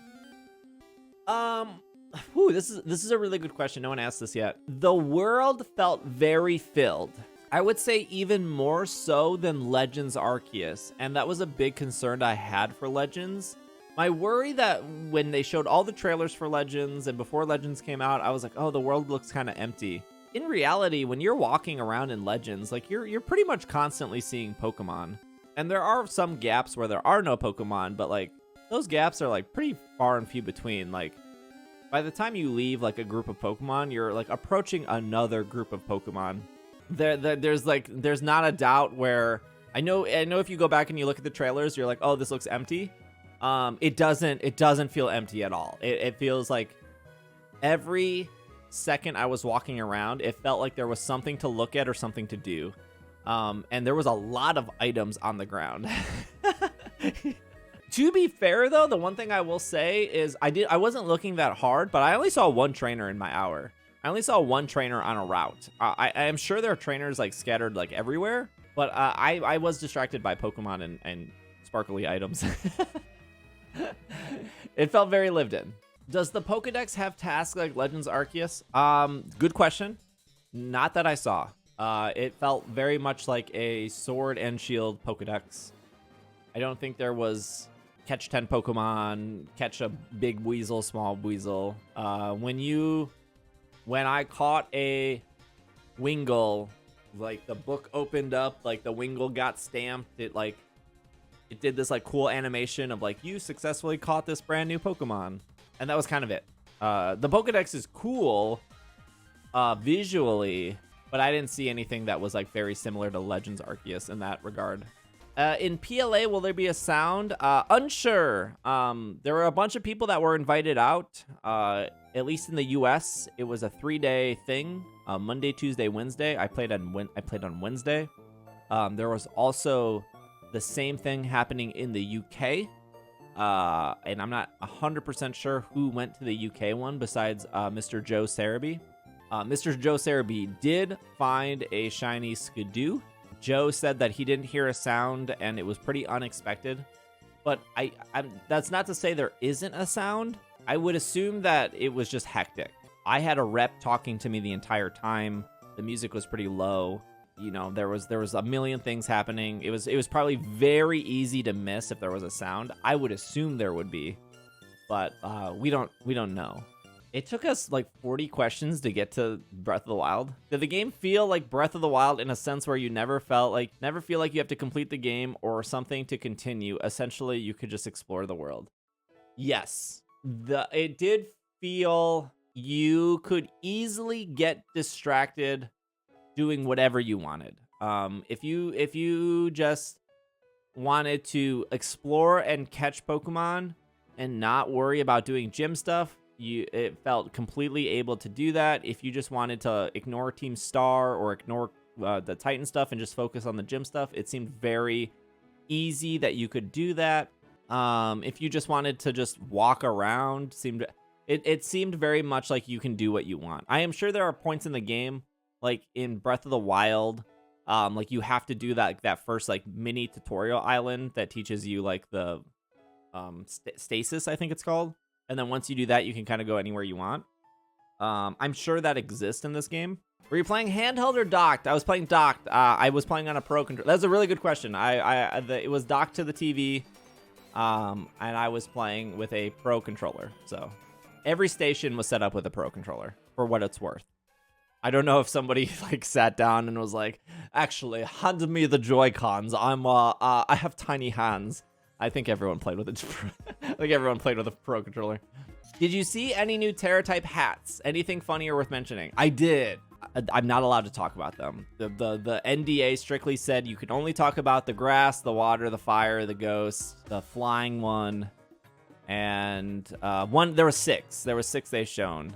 This is a really good question. No one asked this yet. The world felt very filled. I would say even more so than Legends Arceus, and that was a big concern I had for Legends. My worry that when they showed all the trailers for Legends and before Legends came out, I was like, oh, the world looks kind of empty. In reality, when you're walking around in Legends, like you're pretty much constantly seeing Pokemon. And there are some gaps where there are no Pokemon, but like those gaps are like pretty far and few between. Like by the time you leave like a group of Pokemon, you're like approaching another group of Pokemon. There's not a doubt where I know if you go back and you look at the trailers, you're like, oh, this looks empty. It doesn't feel empty at all. It feels like every second I was walking around, it felt like there was something to look at or something to do. And there was a lot of items on the ground. To be fair though, the one thing I will say is I wasn't looking that hard, but I only saw 1 trainer in my hour. I only saw 1 trainer on a route. I am sure there are trainers like scattered like everywhere, but I was distracted by Pokemon and sparkly items. It felt very lived in. Does the Pokedex have tasks like Legends Arceus? Good question. Not that I saw. It felt very much like a Sword and Shield Pokedex. I don't think there was catch 10 Pokemon, catch a big weasel, small weasel. When I caught a Wingull, like the book opened up, like the Wingull got stamped. It did this like cool animation of like, you successfully caught this brand new Pokemon. And that was kind of it. The Pokedex is cool visually, but I didn't see anything that was like very similar to Legends Arceus in that regard. In PLA, will there be a sound? Unsure. There were a bunch of people that were invited out. At least in the US, it was a 3-day thing. Monday, Tuesday, Wednesday. I played on Wednesday. There was also the same thing happening in the UK. And I'm not 100% sure who went to the UK one besides Mr. Joe Sarumi. Mr. Joe Sarumi did find a shiny Skidoo. Joe said that he didn't hear a sound and it was pretty unexpected. But that's not to say there isn't a sound. I would assume that it was just hectic. I had a rep talking to me the entire time. The music was pretty low. You know, there was a million things happening. It was probably very easy to miss if there was a sound. I would assume there would be, but we don't know. It took us like 40 questions to get to Breath of the Wild. Did the game feel like Breath of the Wild in a sense where you never feel like you have to complete the game or something to continue? Essentially, you could just explore the world. Yes, it did feel you could easily get distracted doing whatever you wanted. If you just wanted to explore and catch Pokemon and not worry about doing gym stuff, it felt completely able to do that. If you just wanted to ignore Team Star or ignore the Titan stuff and just focus on the gym stuff, it seemed very easy that you could do that. If you just wanted to just walk around, it seemed very much like you can do what you want. I am sure there are points in the game, like in Breath of the Wild, like you have to do that first like mini tutorial island that teaches you like the stasis, I think it's called. And then once you do that, you can kind of go anywhere you want. I'm sure that exists in this game. Were you playing handheld or docked? I was playing docked. I was playing on a Pro controller. That's a really good question. It was docked to the TV. And I was playing with a pro controller. So every station was set up with a pro controller for what it's worth. I don't know if somebody like sat down and was like, actually, hand me the Joy-Cons. I have tiny hands. I think everyone played with it. I think everyone played with a pro controller. Did you see any new Terra type hats? Anything funny or worth mentioning? I did. I'm not allowed to talk about them. The NDA strictly said you can only talk about the grass, the water, the fire, the ghost, the flying one, and there were 6. There were 6 they shown.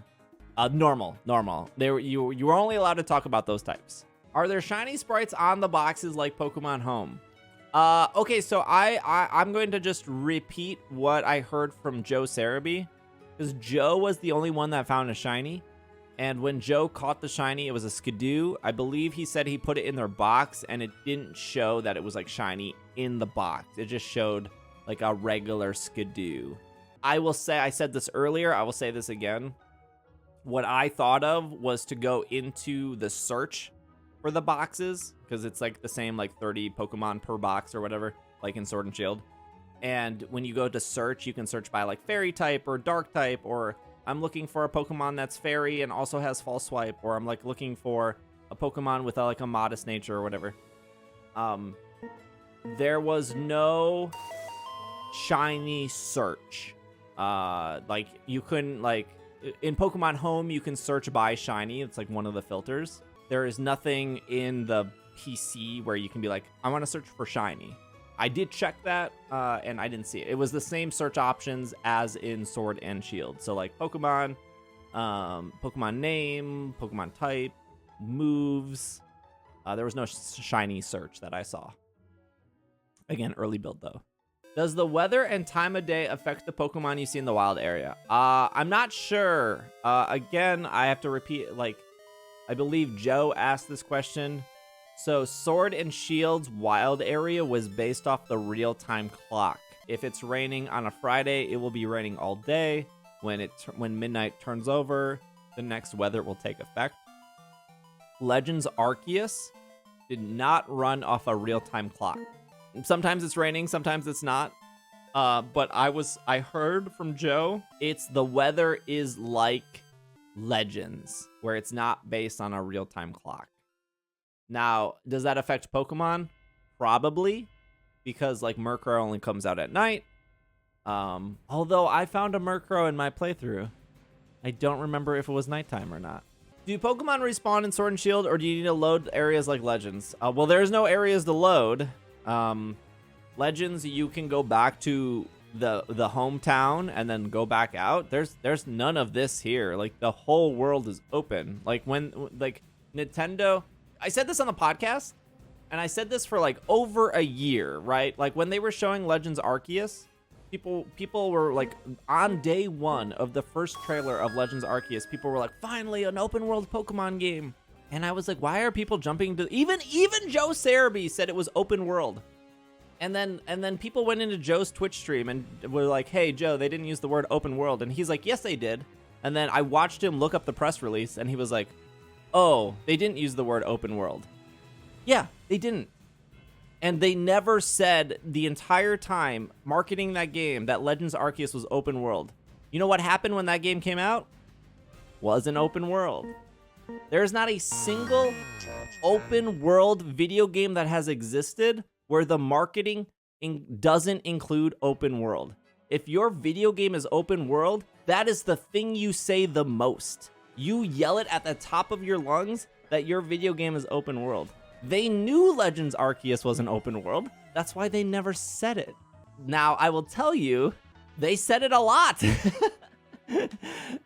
Normal. You were only allowed to talk about those types. Are there shiny sprites on the boxes like Pokemon Home? Okay, so I'm going to just repeat what I heard from Joe Sarumi, because Joe was the only one that found a shiny. And when Joe caught the shiny, it was a Skidoo. I believe he said he put it in their box, and it didn't show that it was like shiny in the box. It just showed like a regular Skidoo. I will say, I said this earlier, I will say this again. What I thought of was to go into the search for the boxes, because it's like the same like 30 Pokemon per box or whatever, like in Sword and Shield. And when you go to search, you can search by like fairy type or dark type, or I'm looking for a Pokemon that's fairy and also has false swipe, or I'm like looking for a Pokemon with like a modest nature or whatever. There was no shiny search. Like you couldn't like in Pokemon Home, you can search by shiny. It's like one of the filters. There is nothing in the PC where you can be like, I want to search for shiny. I did check that, and I didn't see it. It was the same search options as in Sword and Shield. So like Pokemon, Pokemon name, Pokemon type, moves. There was no shiny search that I saw. Again, early build though. Does the weather and time of day affect the Pokemon you see in the wild area? I'm not sure. Again, I have to repeat, like, I believe Joe asked this question. So Sword and Shield's wild area was based off the real-time clock. If it's raining on a Friday, it will be raining all day. When midnight turns over, the next weather will take effect. Legends Arceus did not run off a real-time clock. Sometimes it's raining, sometimes it's not. But I heard from Joe, the weather is like Legends, where it's not based on a real-time clock. Now, does that affect Pokemon? Probably, because like Murkrow only comes out at night. Although I found a Murkrow in my playthrough. I don't remember if it was nighttime or not. Do Pokemon respawn in Sword and Shield, or do you need to load areas like Legends? Well, there's no areas to load. Legends, you can go back to the hometown and then go back out. There's none of this here. Like the whole world is open. Like when like Nintendo, I said this on the podcast, and I said this for like over a year, right? Like when they were showing Legends Arceus, people were like, on day 1 of the first trailer of Legends Arceus, people were like, finally an open world Pokemon game. And I was like, why are people jumping to even Joe Sarumi said it was open world. And then people went into Joe's Twitch stream and were like, hey Joe, they didn't use the word open world. And he's like, yes they did. And then I watched him look up the press release, and he was like, oh, they didn't use the word open world. Yeah, they didn't. And they never said the entire time marketing that game that Legends Arceus was open world. You know what happened when that game came out? Was an open world. There's not a single open world video game that has existed where the marketing doesn't include open world. If your video game is open world, that is the thing you say the most. You yell it at the top of your lungs that your video game is open world. They knew Legends Arceus was an open world. That's why they never said it. Now, I will tell you, they said it a lot. The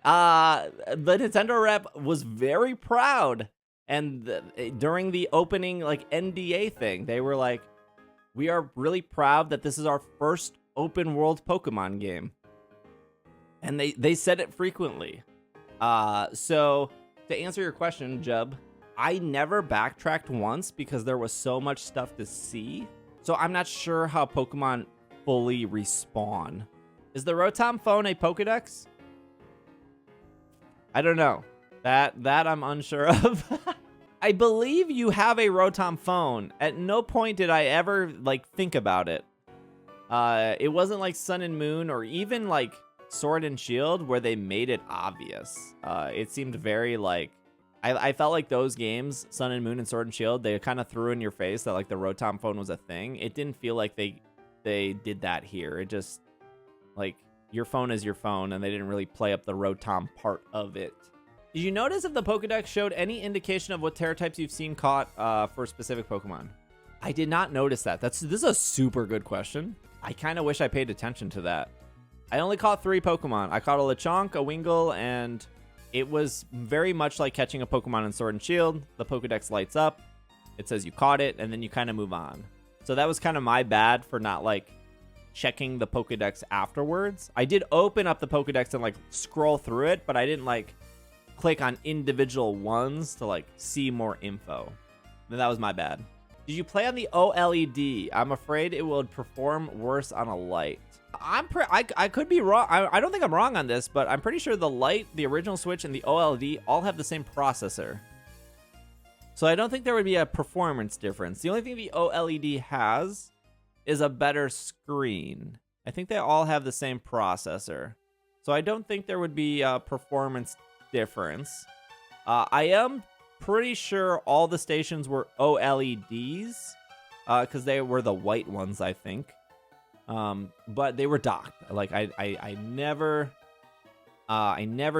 Nintendo rep was very proud. And during the opening like NDA thing, they were like, we are really proud that this is our first open world Pokemon game. And they said it frequently. So to answer your question, Jub, I never backtracked once because there was so much stuff to see. So I'm not sure how Pokemon fully respawn. Is the Rotom phone a Pokedex? I don't know. That I'm unsure of. I believe you have a Rotom phone. At no point did I ever like think about it. It wasn't like Sun and Moon or even like Sword and Shield where they made it obvious. It seemed very like, I felt like those games, Sun and Moon and Sword and Shield, they kind of threw in your face that like the Rotom phone was a thing. It didn't feel like they did that here. It just like your phone is your phone, and they didn't really play up the Rotom part of it. Did you notice if the Pokedex showed any indication of what Terra types you've seen caught for specific Pokemon? I did not notice that. This is a super good question. I kind of wish I paid attention to that. I only caught 3 Pokemon. I caught a Lechonk, a Wingull, and it was very much like catching a Pokemon in Sword and Shield. The Pokedex lights up, it says you caught it, and then you kind of move on. So that was kind of my bad for not like checking the Pokedex afterwards. I did open up the Pokedex and like scroll through it, but I didn't like click on individual ones to like see more info. Then that was my bad. Did you play on the OLED? I'm afraid it would perform worse on a light. I could be wrong. I don't think I'm wrong on this, but I'm pretty sure the light, the original Switch, and the OLED all have the same processor. So I don't think there would be a performance difference. The only thing the OLED has is a better screen. I think they all have the same processor. So I don't think there would be a performance difference. I am pretty sure all the stations were OLEDs because they were the white ones, I think. But they were docked. Like I never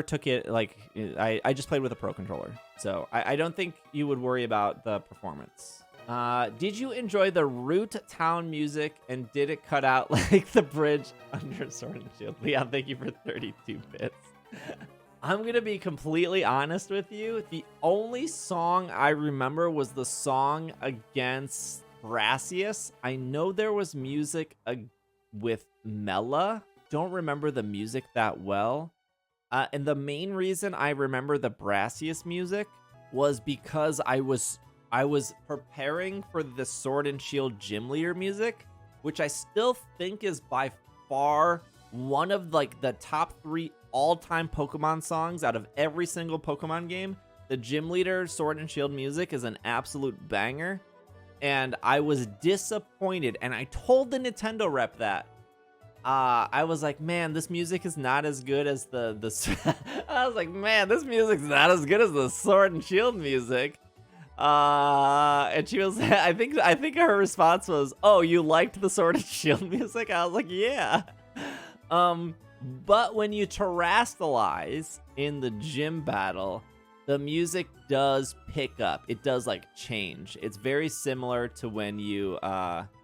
took it. Like I just played with a Pro controller, so I don't think you would worry about the performance. Did you enjoy the Root Town music, and did it cut out like the bridge under Sword and Shield? Leon, thank you for 32 bits. I'm gonna be completely honest with you. The only song I remember was the song against Brassius. I know there was music with Mela. Don't remember the music that well. And the main reason I remember the Brassius music was because I was preparing for the Sword and Shield Gym Leader music, which I still think is by far one of like the top 3 all-time Pokemon songs out of every single Pokemon game. The Gym Leader Sword and Shield music is an absolute banger, and I was disappointed, and I told the Nintendo rep that. I was like, man, this music is not as good as the I was like, man, this music's not as good as the Sword and Shield music. And she was, I think her response was, oh, you liked the Sword and Shield music? I was like, yeah. But when you terrestrialize in the gym battle, the music does pick up. It does like change. It's very similar to when you Dynamax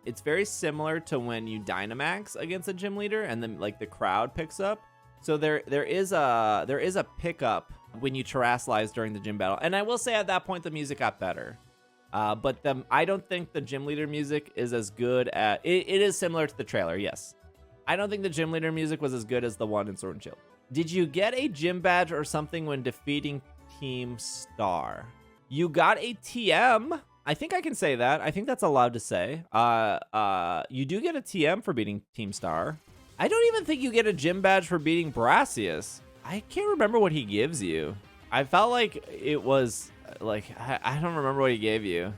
against a gym leader, and then like the crowd picks up. So there is a pickup when you terrestrialize during the gym battle. And I will say at that point the music got better. But I don't think the gym leader music is as good at it is similar to the trailer, yes. I don't think the gym leader music was as good as the one in Sword and Shield. Did you get a gym badge or something when defeating Team Star? You got a TM. I think I can say that. I think that's allowed to say. You do get a TM for beating Team Star. I don't even think you get a gym badge for beating Brassius. I can't remember what he gives you. I felt like it was like, I don't remember what he gave you.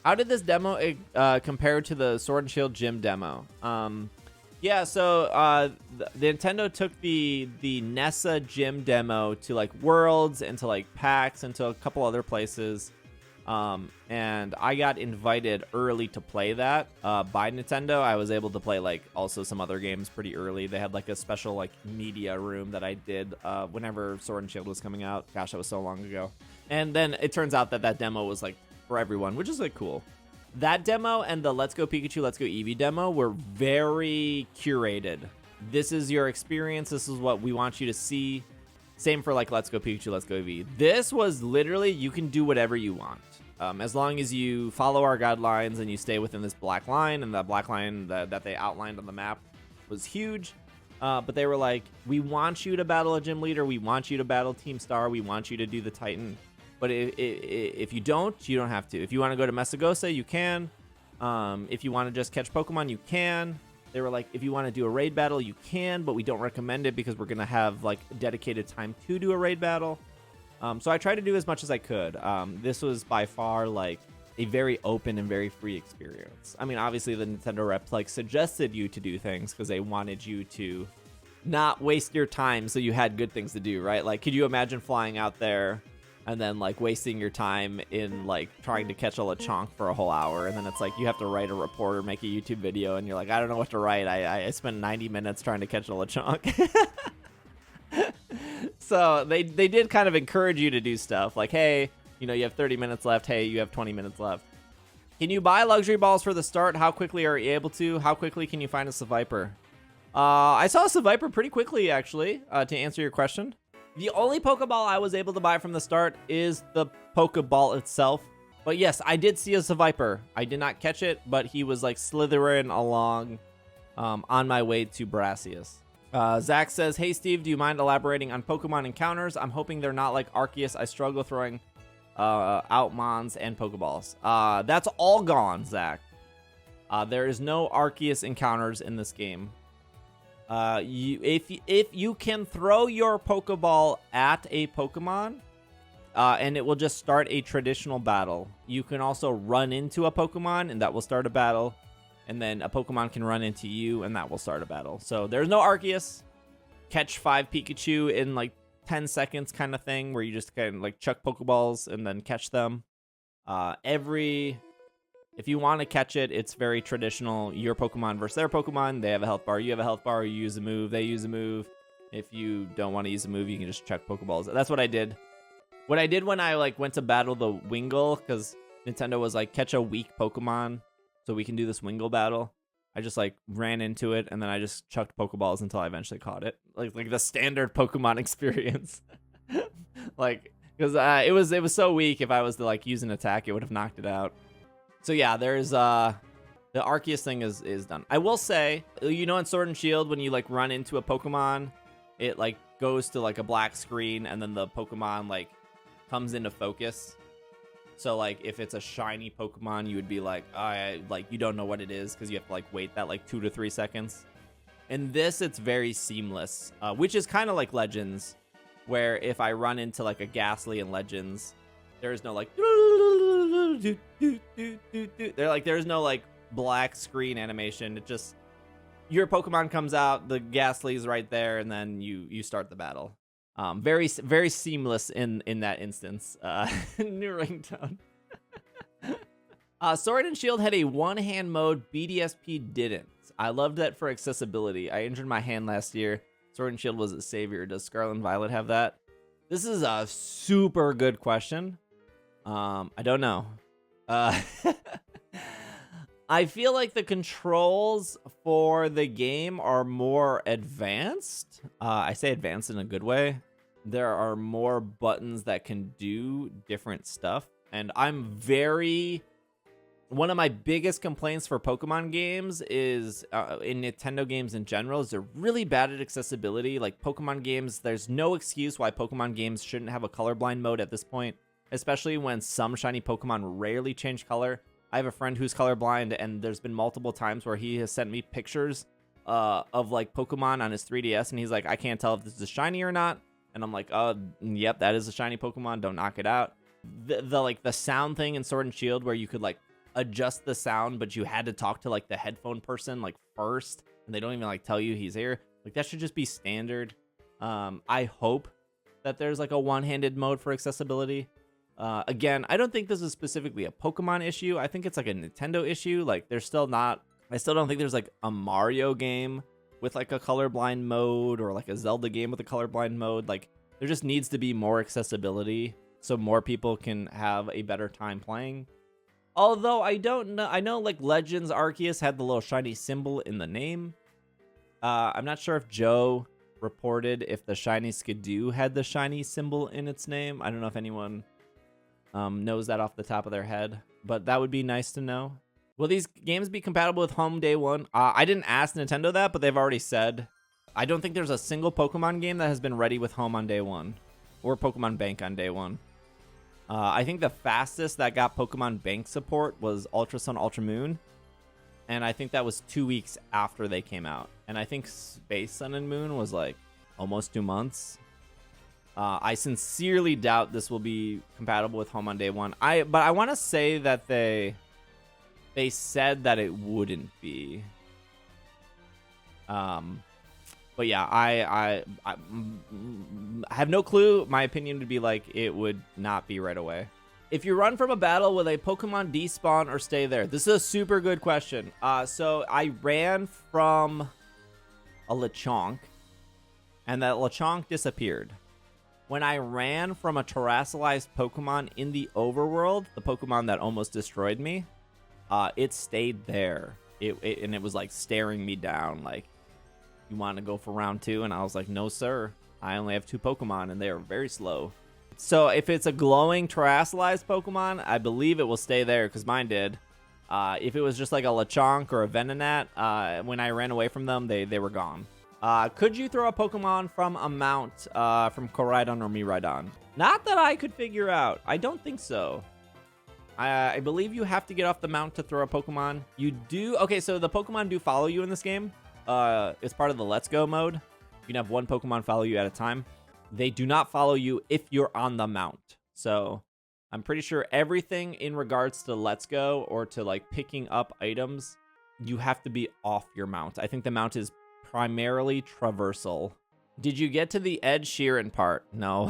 How did this demo compare to the Sword and Shield gym demo? Yeah, so the Nintendo took the Nessa gym demo to like Worlds and to like PAX and to a couple other places. And I got invited early to play that by Nintendo. I was able to play like also some other games pretty early. They had like a special like media room that I did whenever Sword and Shield was coming out. Gosh, that was so long ago. And then it turns out that demo was like for everyone, which is like cool. That demo and the Let's Go Pikachu, Let's Go Eevee demo were very curated. This is your experience. This is what we want you to see. Same for like Let's Go Pikachu, Let's Go Eevee. This was literally, you can do whatever you want. As long as you follow our guidelines and you stay within this black line, and that black line that they outlined on the map was huge. But they were like, we want you to battle a gym leader. We want you to battle Team Star. We want you to do the Titan. But if you don't have to. If you want to go to Mesagosa, you can. If you want to just catch Pokemon, you can. They were like, if you want to do a raid battle, you can, but we don't recommend it because we're going to have like dedicated time to do a raid battle. So I tried to do as much as I could. This was by far like a very open and very free experience. I mean, obviously the Nintendo reps like suggested you to do things because they wanted you to not waste your time so you had good things to do, right? Like, could you imagine flying out there and then like wasting your time in like trying to catch a Lechonk for a whole hour, and then it's like you have to write a report or make a YouTube video and you're like, I don't know what to write. I spent 90 minutes trying to catch a Lechonk. So they did kind of encourage you to do stuff like, hey, you know, you have 30 minutes left. Hey, you have 20 minutes left. Can you buy luxury balls for the start? How quickly are you able to? How quickly can you find a Seviper? I saw a Seviper pretty quickly, actually, to answer your question. The only Pokeball I was able to buy from the start is the Pokeball itself. But yes, I did see a Seviper. I did not catch it, but he was like slithering along on my way to Brassius. Zach says, hey, Steve, do you mind elaborating on Pokemon encounters? I'm hoping they're not like Arceus. I struggle throwing out Mons and Pokeballs. That's all gone, Zach. There is no Arceus encounters in this game. If you can throw your Pokeball at a Pokemon, and it will just start a traditional battle. You can also run into a Pokemon, and that will start a battle. And then a Pokemon can run into you, and that will start a battle. So there's no Arceus. Catch 5 Pikachu in like 10 seconds kind of thing, where you just kind of like chuck Pokeballs and then catch them. If you want to catch it, it's very traditional. Your Pokemon versus their Pokemon. They have a health bar. You have a health bar. You use a move. They use a move. If you don't want to use a move, you can just chuck Pokeballs. That's what I did. What I did when I like went to battle the Wingull, because Nintendo was like, catch a weak Pokemon so we can do this Wingull battle. I just like ran into it, and then I just chucked Pokeballs until I eventually caught it. Like the standard Pokemon experience. Like, because it was so weak. If I was to like use an attack, it would have knocked it out. So yeah, there's the Arceus thing is done. I will say, you know, in Sword and Shield, when you like run into a Pokemon, it like goes to like a black screen, and then the Pokemon like comes into focus. So like if it's a shiny Pokemon, you would be like, like you don't know what it is because you have to like wait that like 2 to 3 seconds. In this, it's very seamless, which is kind of like Legends, where if I run into like a Ghastly in Legends, there is no like there's no like black screen animation. It just, your Pokemon comes out, the Ghastly's right there, and then you start the battle. Very seamless in that instance. New ringtone. Sword and Shield had a one-hand mode. BDSP didn't. I loved that for accessibility. I injured my hand last year. Sword and Shield was a savior. Does Scarlet and Violet have that? This is a super good question. I don't know. I feel like the controls for the game are more advanced. I say advanced in a good way. There are more buttons that can do different stuff. And one of my biggest complaints for Pokemon games is, in Nintendo games in general, is they're really bad at accessibility. Like Pokemon games, there's no excuse why Pokemon games shouldn't have a colorblind mode at this point, especially when some shiny Pokemon rarely change color. I have a friend who's colorblind, and there's been multiple times where he has sent me pictures of like Pokemon on his 3DS, and he's like, I can't tell if this is shiny or not. And I'm like, yep, that is a shiny Pokemon. Don't knock it out. The sound thing in Sword and Shield, where you could like adjust the sound, but you had to talk to like the headphone person like first, and they don't even like tell you he's here. Like that should just be standard. I hope that there's like a one-handed mode for accessibility. Again, I don't think this is specifically a Pokemon issue. I think it's like a Nintendo issue. Like I still don't think there's like a Mario game with like a colorblind mode, or like a Zelda game with a colorblind mode. Like there just needs to be more accessibility so more people can have a better time playing. Although I know like Legends Arceus had the little shiny symbol in the name. I'm not sure if Joe reported if the shiny Skidoo had the shiny symbol in its name. I don't know if anyone knows that off the top of their head, but that would be nice to know. Will these games be compatible with home day one? I didn't ask Nintendo that, but they've already said. I don't think there's a single Pokemon game that has been ready with home on day one, or Pokemon Bank on day one. I think the fastest that got Pokemon Bank support was Ultra Sun, Ultra Moon, and I think that was 2 weeks after they came out. And I think Space Sun and Moon was like almost 2 months. I sincerely doubt this will be compatible with home on day one. But I want to say that they said that it wouldn't be. But yeah, I have no clue. My opinion would be like it would not be right away. If you run from a battle, will a Pokemon despawn or stay there? This is a super good question. So I ran from a Lechonk, and that Lechonk disappeared. When I ran from a terrestrialized Pokemon in the overworld, the Pokemon that almost destroyed me, it stayed there. And it was like staring me down like, you want to go for round 2? And I was like, no, sir. I only have 2 Pokemon, and they are very slow. So if it's a glowing terrestrialized Pokemon, I believe it will stay there, because mine did. If it was just like a Lechonk or a Venonat, when I ran away from them, they were gone. Could you throw a Pokemon from a mount from Koraidon or Miraidon? Not that I could figure out. I don't think so. I believe you have to get off the mount to throw a Pokemon. You do. Okay, so the Pokemon do follow you in this game. It's part of the Let's Go mode. You can have one Pokemon follow you at a time. They do not follow you if you're on the mount. So I'm pretty sure everything in regards to Let's Go or to like picking up items, you have to be off your mount. I think the mount is primarily traversal. Did you get to the Ed Sheeran part? No.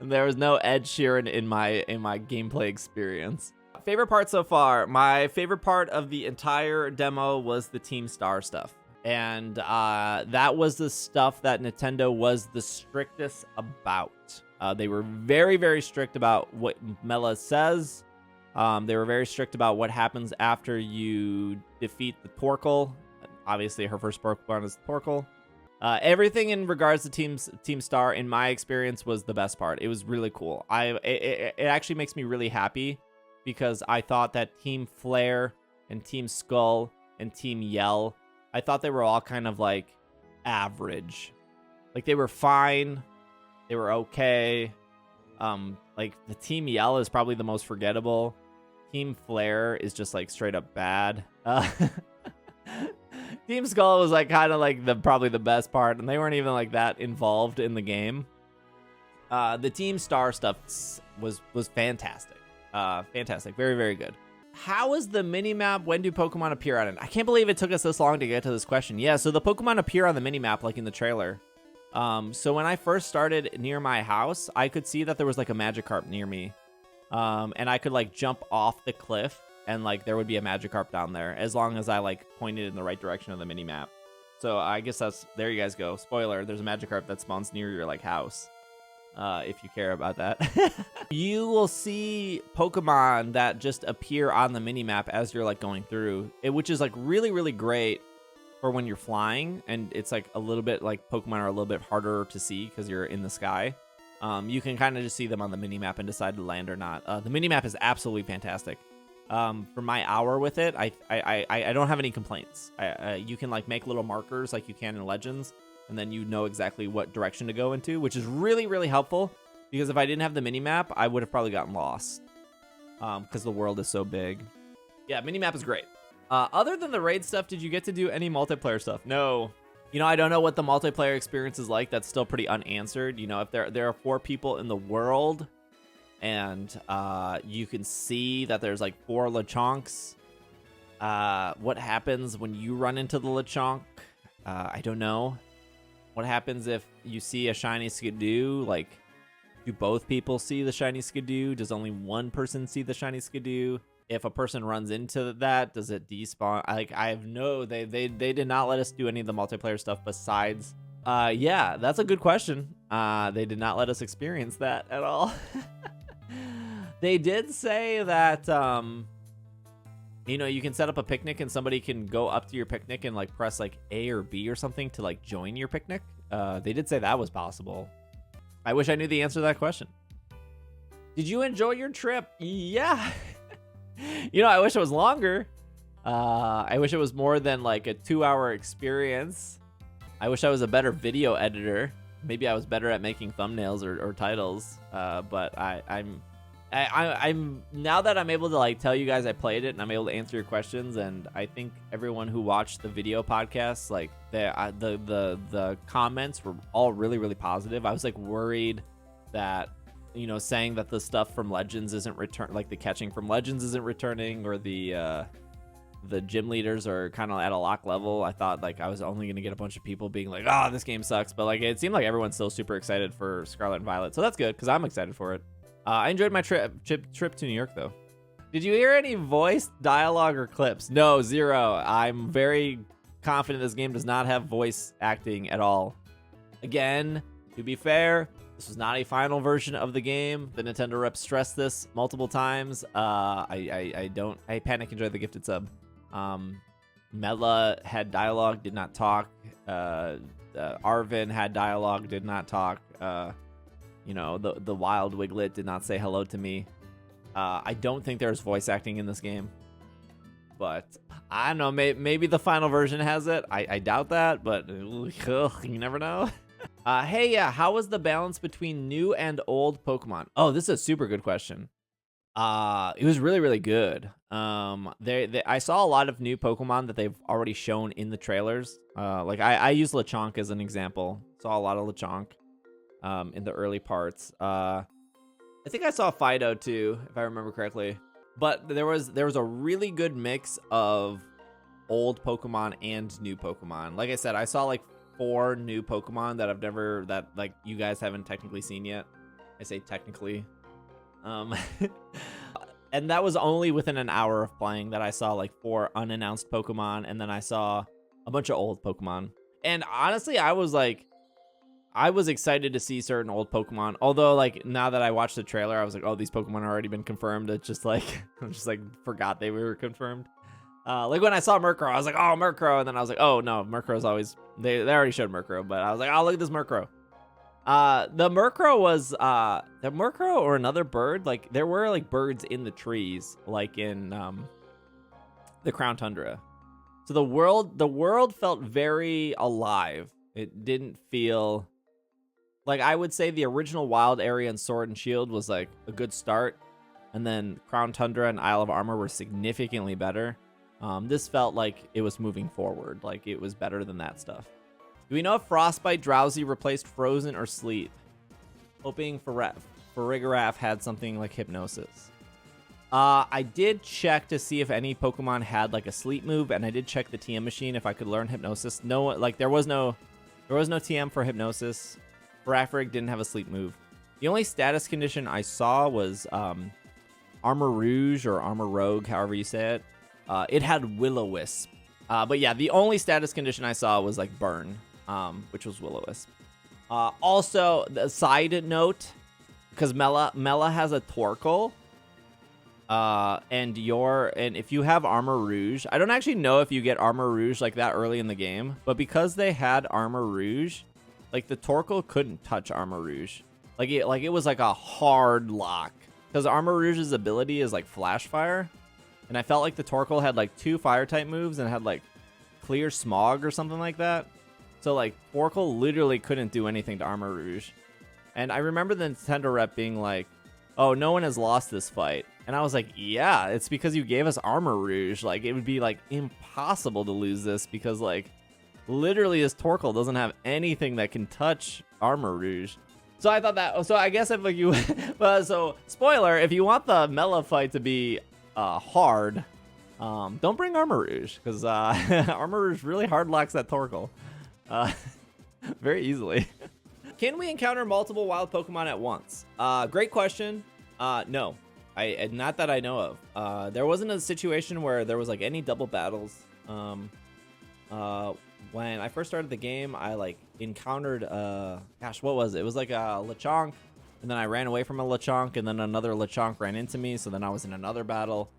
There was no Ed Sheeran in my gameplay experience. Favorite part so far? My favorite part of the entire demo was the Team Star stuff. And that was the stuff that Nintendo was the strictest about. They were very, very strict about what Mela says. They were very strict about what happens after you defeat the Torkoal. Obviously, her first Pokemon is Torkoal. Everything in regards to Team Star, in my experience, was the best part. It was really cool. It actually makes me really happy because I thought that Team Flare and Team Skull and Team Yell, I thought they were all kind of like average. Like they were fine. They were okay. Like the Team Yell is probably the most forgettable. Team Flare is just like straight up bad. Team Skull was like kind of like probably the best part, and they weren't even like that involved in the game. The Team Star stuff was fantastic. Fantastic. Very, very good. How is the minimap? When do Pokemon appear on it? I can't believe it took us this long to get to this question. Yeah, so the Pokemon appear on the minimap like in the trailer. So when I first started near my house, I could see that there was like a Magikarp near me. And I could like jump off the cliff and like there would be a Magikarp down there as long as I like pointed in the right direction of the minimap. So I guess there you guys go. Spoiler, there's a Magikarp that spawns near your like house. If you care about that. You will see Pokemon that just appear on the minimap as you're like going through it, which is like really, really great for when you're flying. And it's like a little bit like Pokemon are a little bit harder to see because you're in the sky. You can kind of just see them on the minimap and decide to land or not. The minimap is absolutely fantastic. For my hour with it, I don't have any complaints. You can like make little markers like you can in Legends, and then you know exactly what direction to go into, which is really, really helpful. Because if I didn't have the minimap, I would have probably gotten lost. Because the world is so big. Yeah, minimap is great. Other than the raid stuff, did you get to do any multiplayer stuff? No. You know, I don't know what the multiplayer experience is like. That's still pretty unanswered. You know, if there are 4 people in the world, and you can see that there's like 4 Lechonks. What happens when you run into the Lechonk? I don't know. What happens if you see a shiny Skidoo? Like, do both people see the shiny Skidoo? Does only one person see the shiny Skidoo? If a person runs into that, does it despawn? I have no. They did not let us do any of the multiplayer stuff besides. Yeah, that's a good question. They did not let us experience that at all. They did say that you know, you can set up a picnic and somebody can go up to your picnic and like press like A or B or something to like join your picnic. They did say that was possible. I wish I knew the answer to that question. Did you enjoy your trip? Yeah. You know, I wish it was longer. I wish it was more than like a 2-hour experience. I wish I was a better video editor. Maybe I was better at making thumbnails or titles. But I'm I'm now that I'm able to like tell you guys I played it and I'm able to answer your questions, and I think everyone who watched the video podcast, like the comments were all really, really positive. I was like worried that, you know, saying that the stuff from Legends isn't like the catching from Legends isn't returning, or the gym leaders are kind of at a lock level. I thought like I was only going to get a bunch of people being like, oh, this game sucks. But like it seemed like everyone's still super excited for Scarlet and Violet. So that's good because I'm excited for it. I enjoyed my trip to New York, though. Did you hear any voice, dialogue, or clips? No, zero. I'm very confident this game does not have voice acting at all. Again, to be fair, this was not a final version of the game. The Nintendo rep stressed this multiple times. I panic enjoy the gifted sub. Mela had dialogue, did not talk. Arvin had dialogue, did not talk. You know, the wild Wiglet did not say hello to me. I don't think there's voice acting in this game, but I don't know. Maybe the final version has it. I doubt that, but you never know. Hey, yeah, how was the balance between new and old Pokemon? Oh, this is a super good question. It was really, really good. I saw a lot of new Pokemon that they've already shown in the trailers. Like I use Lechonk as an example. Saw a lot of Lechonk in the early parts. I think I saw Fido too, if I remember correctly. But there was a really good mix of old Pokemon and new Pokemon. Like I said, I saw like 4 new Pokemon that like you guys haven't technically seen yet. I say technically. And that was only within an hour of playing that I saw like 4 unannounced Pokemon, and then I saw a bunch of old Pokemon. And honestly, I was excited to see certain old Pokemon. Although, like, now that I watched the trailer, I was like, oh, these Pokemon have already been confirmed. It's just like, I just like forgot they were confirmed. Like when I saw Murkrow, I was like, oh, Murkrow. And then I was like, oh, no, Murkrow's always, they already showed Murkrow. But I was like, oh, look at this Murkrow. The Murkrow was, the Murkrow or another bird. Like, there were, like, birds in the trees, like in, the Crown Tundra. So the world felt very alive. It didn't feel... Like, I would say the original wild area in Sword and Shield was, like, a good start. And then Crown Tundra and Isle of Armor were significantly better. This felt like it was moving forward. Like, it was better than that stuff. Do we know if Frostbite, Drowsy replaced Frozen or Sleep? Hoping Farigiraf had something like Hypnosis. I did check to see if any Pokemon had, like, a Sleep move. And I did check the TM machine if I could learn Hypnosis. No, like, there was no TM for Hypnosis. Farafrig didn't have a sleep move. The only status condition I saw was Armor Rouge or Armor Rogue, however you say it. It had Will-O-Wisp. But yeah, the only status condition I saw was like Burn, which was Will-O-Wisp. Also, the side note, because Mela has a Torkoal. And if you have Armor Rouge, I don't actually know if you get Armor Rouge like that early in the game, but because they had Armor Rouge, like, the Torkoal couldn't touch Armor Rouge. Like it was like a hard lock. Because Armor Rouge's ability is like Flash Fire. And I felt like the Torkoal had like 2 Fire-type moves and had like Clear Smog or something like that. So like Torkoal literally couldn't do anything to Armor Rouge. And I remember the Nintendo rep being like, oh, no one has lost this fight. And I was like, yeah, it's because you gave us Armor Rouge. Like, it would be like impossible to lose this because like literally this Torkoal doesn't have anything that can touch Armor Rouge. So I thought that, so I guess if like you, so spoiler, if you want the Mela fight to be hard, don't bring Armor Rouge, because Armor Rouge really hard locks that Torkoal very easily. Can we encounter multiple wild Pokemon at once? Great question. No, not that I know of. There wasn't a situation where there was like any double battles. When I first started the game, I like encountered gosh, what was it? It was like a Lechonk, and then I ran away from a Lechonk, and then another Lechonk ran into me, so then I was in another battle,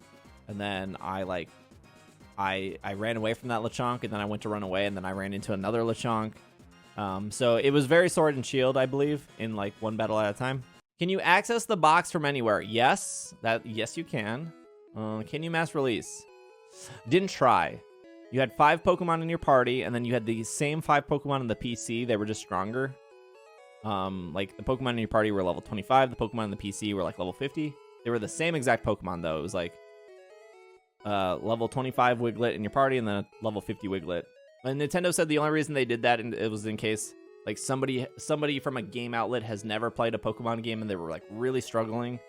and then I ran away from that Lechonk, and then I went to run away, and then I ran into another Lechonk. So it was very Sword and Shield, I believe, in like one battle at a time. Can you access the box from anywhere? Yes, you can. Can you mass release? Didn't try. You had 5 Pokemon in your party, and then you had the same 5 Pokemon in the PC. They were just stronger. Like, the Pokemon in your party were level 25. The Pokemon in the PC were, like, level 50. They were the same exact Pokemon, though. It was like level 25 Wiglet in your party and then a level 50 Wiglet. And Nintendo said the only reason they did that, it was in case like somebody from a game outlet has never played a Pokemon game and they were like really struggling,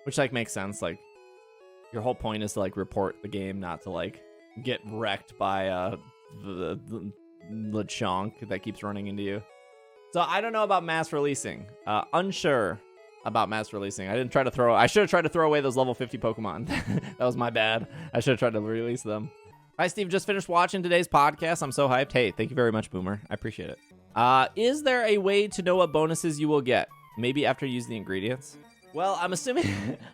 which like makes sense. Like your whole point is to like report the game, not to like get wrecked by the chonk that keeps running into you. So I don't know about mass releasing. Unsure about mass releasing. I should have tried to throw away those level 50 Pokemon. That was my bad. I should have tried to release them. Hi, Steve. Just finished watching today's podcast. I'm so hyped. Hey, thank you very much, Boomer. I appreciate it. Is there a way to know what bonuses you will get? Maybe after you use the ingredients? Well, I'm assuming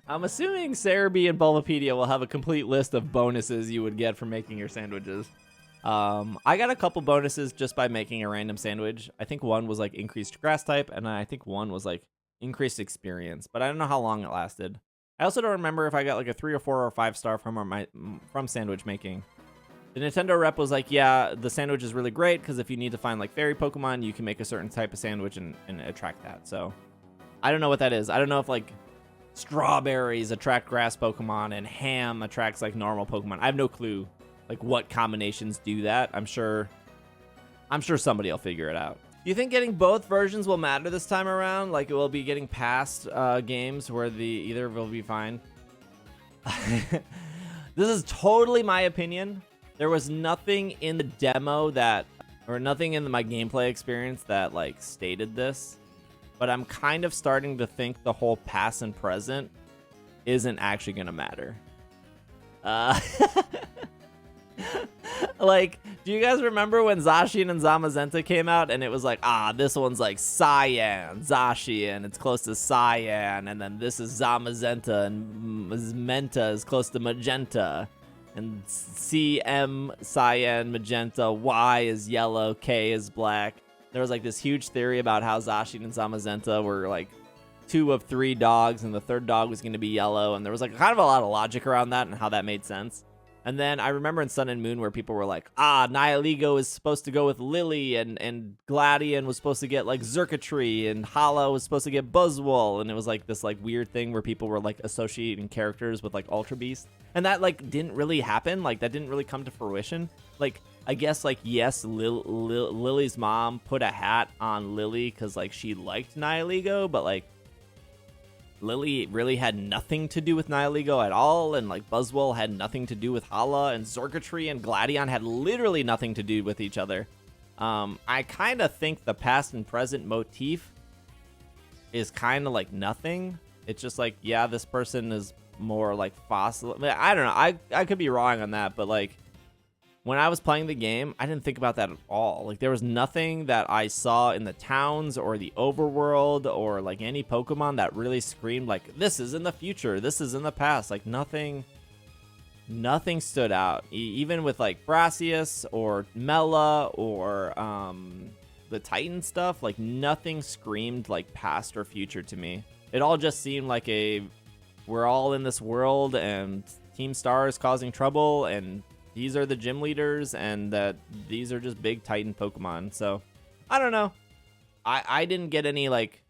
Sarumi and Bulbapedia will have a complete list of bonuses you would get from making your sandwiches. I got a couple bonuses just by making a random sandwich. I think one was like increased grass type, and I think one was like increased experience, but I don't know how long it lasted. I also don't remember if I got like a 3 or 4 or 5 star from sandwich making. The Nintendo rep was like, yeah, the sandwich is really great because if you need to find like fairy Pokemon, you can make a certain type of sandwich and attract that. So I don't know what that is. I don't know if like strawberries attract grass Pokemon and ham attracts like normal Pokemon. I have no clue like what combinations do that. I'm sure somebody will figure it out. Do you think getting both versions will matter this time around? Like it will be getting past games where either will be fine? This is totally my opinion. There was nothing in the demo or nothing in my gameplay experience that like stated this, but I'm kind of starting to think the whole past and present isn't actually going to matter. Like, do you guys remember when Zacian and Zamazenta came out and it was like, this one's like Cyan, Zacian, it's close to Cyan, and then this is Zamazenta and Menta is close to Magenta. And CM, Cyan, Magenta, Y is yellow, K is black. There was like this huge theory about how Zacian and Zamazenta were like 2 of 3 dogs, and the third dog was going to be yellow. And there was like kind of a lot of logic around that and how that made sense. And then I remember in Sun and Moon where people were like, Nihilego is supposed to go with Lily, and Gladion was supposed to get like Xurkitree, and Hala was supposed to get Buzzwole. And it was like this like weird thing where people were like associating characters with like Ultra Beast. And that like didn't really happen. Like that didn't really come to fruition. Like I guess like yes, Lily's mom put a hat on Lily because like she liked Nihilego, but like Lily really had nothing to do with Nihilego at all, and like Buzzwole had nothing to do with Hala, and Xurkitree and Gladion had literally nothing to do with each other. I kind of think the past and present motif is kind of like nothing. It's just like, yeah, this person is more like fossil. I don't know. I could be wrong on that, but like when I was playing the game, I didn't think about that at all. Like there was nothing that I saw in the towns or the overworld or like any Pokemon that really screamed like, this is in the future, this is in the past. Like nothing stood out. Even with like Brassius or Mela or the Titan stuff, like nothing screamed like past or future to me. It all just seemed like we're all in this world and Team Star is causing trouble and these are the gym leaders, and that these are just big Titan Pokemon. So, I don't know. I didn't get any, like...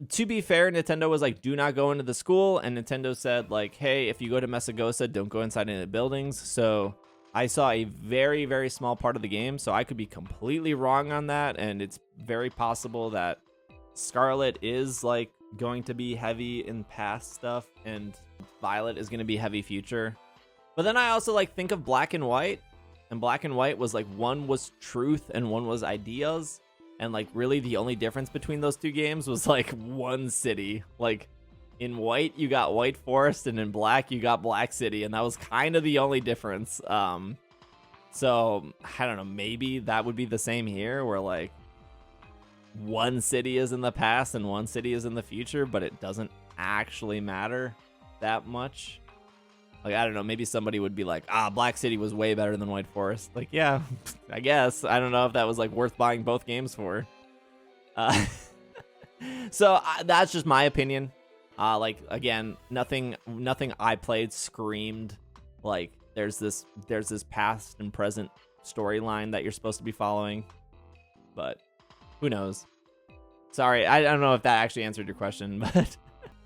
To be fair, Nintendo was like, do not go into the school. And Nintendo said, like, hey, if you go to Mesagosa, don't go inside any of the buildings. So, I saw a very, very small part of the game. So, I could be completely wrong on that. And it's very possible that Scarlet is, like, going to be heavy in past stuff. And Violet is going to be heavy future. But then I also like think of Black and White, and Black and White was like one was truth and one was ideas, and like really the only difference between those 2 games was like one city. Like in White you got White Forest, and in Black you got Black City, and that was kind of the only difference. So I don't know, maybe that would be the same here, where like one city is in the past and one city is in the future, but it doesn't actually matter that much. Like, I don't know, maybe somebody would be like, Black City was way better than White Forest. Like, yeah, I guess. I don't know if that was, like, worth buying both games for. So, that's just my opinion. Like, again, nothing I played screamed, like, there's this past and present storyline that you're supposed to be following. But, who knows? Sorry, I don't know if that actually answered your question, but...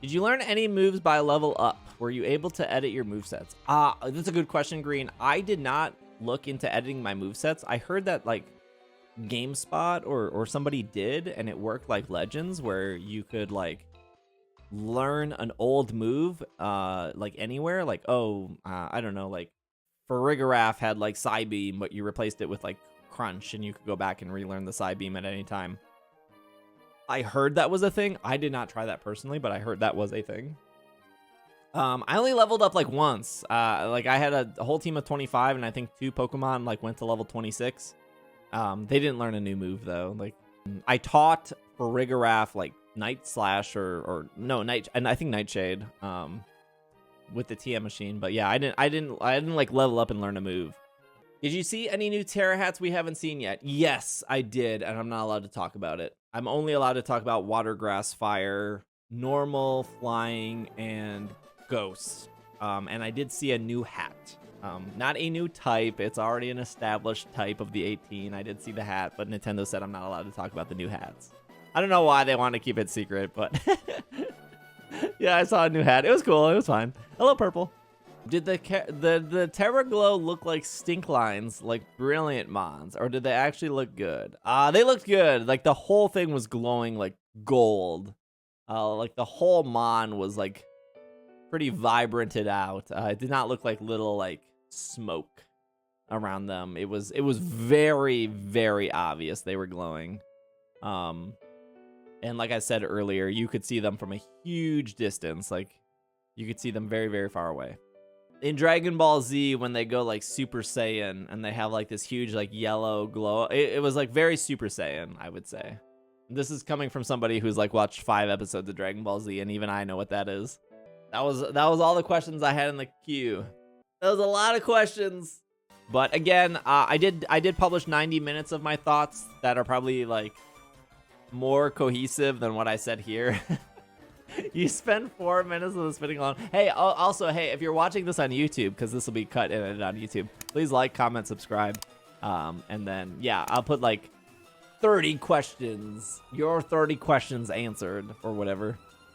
Did you learn any moves by level up? Were you able to edit your movesets? That's a good question, Green. I did not look into editing my movesets. I heard that like GameSpot or somebody did, and it worked like Legends, where you could like learn an old move like anywhere. Like, I don't know, like Farigiraf had like Psybeam, but you replaced it with like Crunch, and you could go back and relearn the Psybeam at any time. I heard that was a thing. I did not try that personally, but I heard that was a thing. I only leveled up like once. Like I had a whole team of 25, and I think 2 Pokemon like went to level 26. They didn't learn a new move though. Like I taught Farigiraf like Night Slash or no Night, and I think Nightshade with the TM machine. But yeah, I didn't like level up and learn a move. Did you see any new Terra hats we haven't seen yet? Yes, I did, and I'm not allowed to talk about it. I'm only allowed to talk about Water, Grass, Fire, Normal, Flying, and Ghost. And I did see a new hat. Not a new type. It's already an established type of the 18. I did see the hat, but Nintendo said I'm not allowed to talk about the new hats. I don't know why they want to keep it secret, but yeah, I saw a new hat. It was cool. It was fine. Hello, Purple. Did the Terra Glow look like stink lines, like Brilliant Mons, or did they actually look good? They looked good. Like the whole thing was glowing like gold. Like the whole Mon was like pretty vibranted out. It did not look like little like smoke around them. It was very, very obvious they were glowing. And like I said earlier, you could see them from a huge distance. Like you could see them very, very far away. In Dragon Ball Z, when they go like Super Saiyan and they have like this huge like yellow glow, it was like very Super Saiyan, I would say. This is coming from somebody who's like watched 5 episodes of Dragon Ball Z, and even I know what that is. That was all the questions I had in the queue. That was a lot of questions. But again, I did publish 90 minutes of my thoughts that are probably like more cohesive than what I said here. You spend 4 minutes of the spinning along. Hey, also, hey, if you're watching this on YouTube, because this will be cut and edited on YouTube, please like, comment, subscribe. And then, yeah, I'll put like 30 questions. Your 30 questions answered or whatever.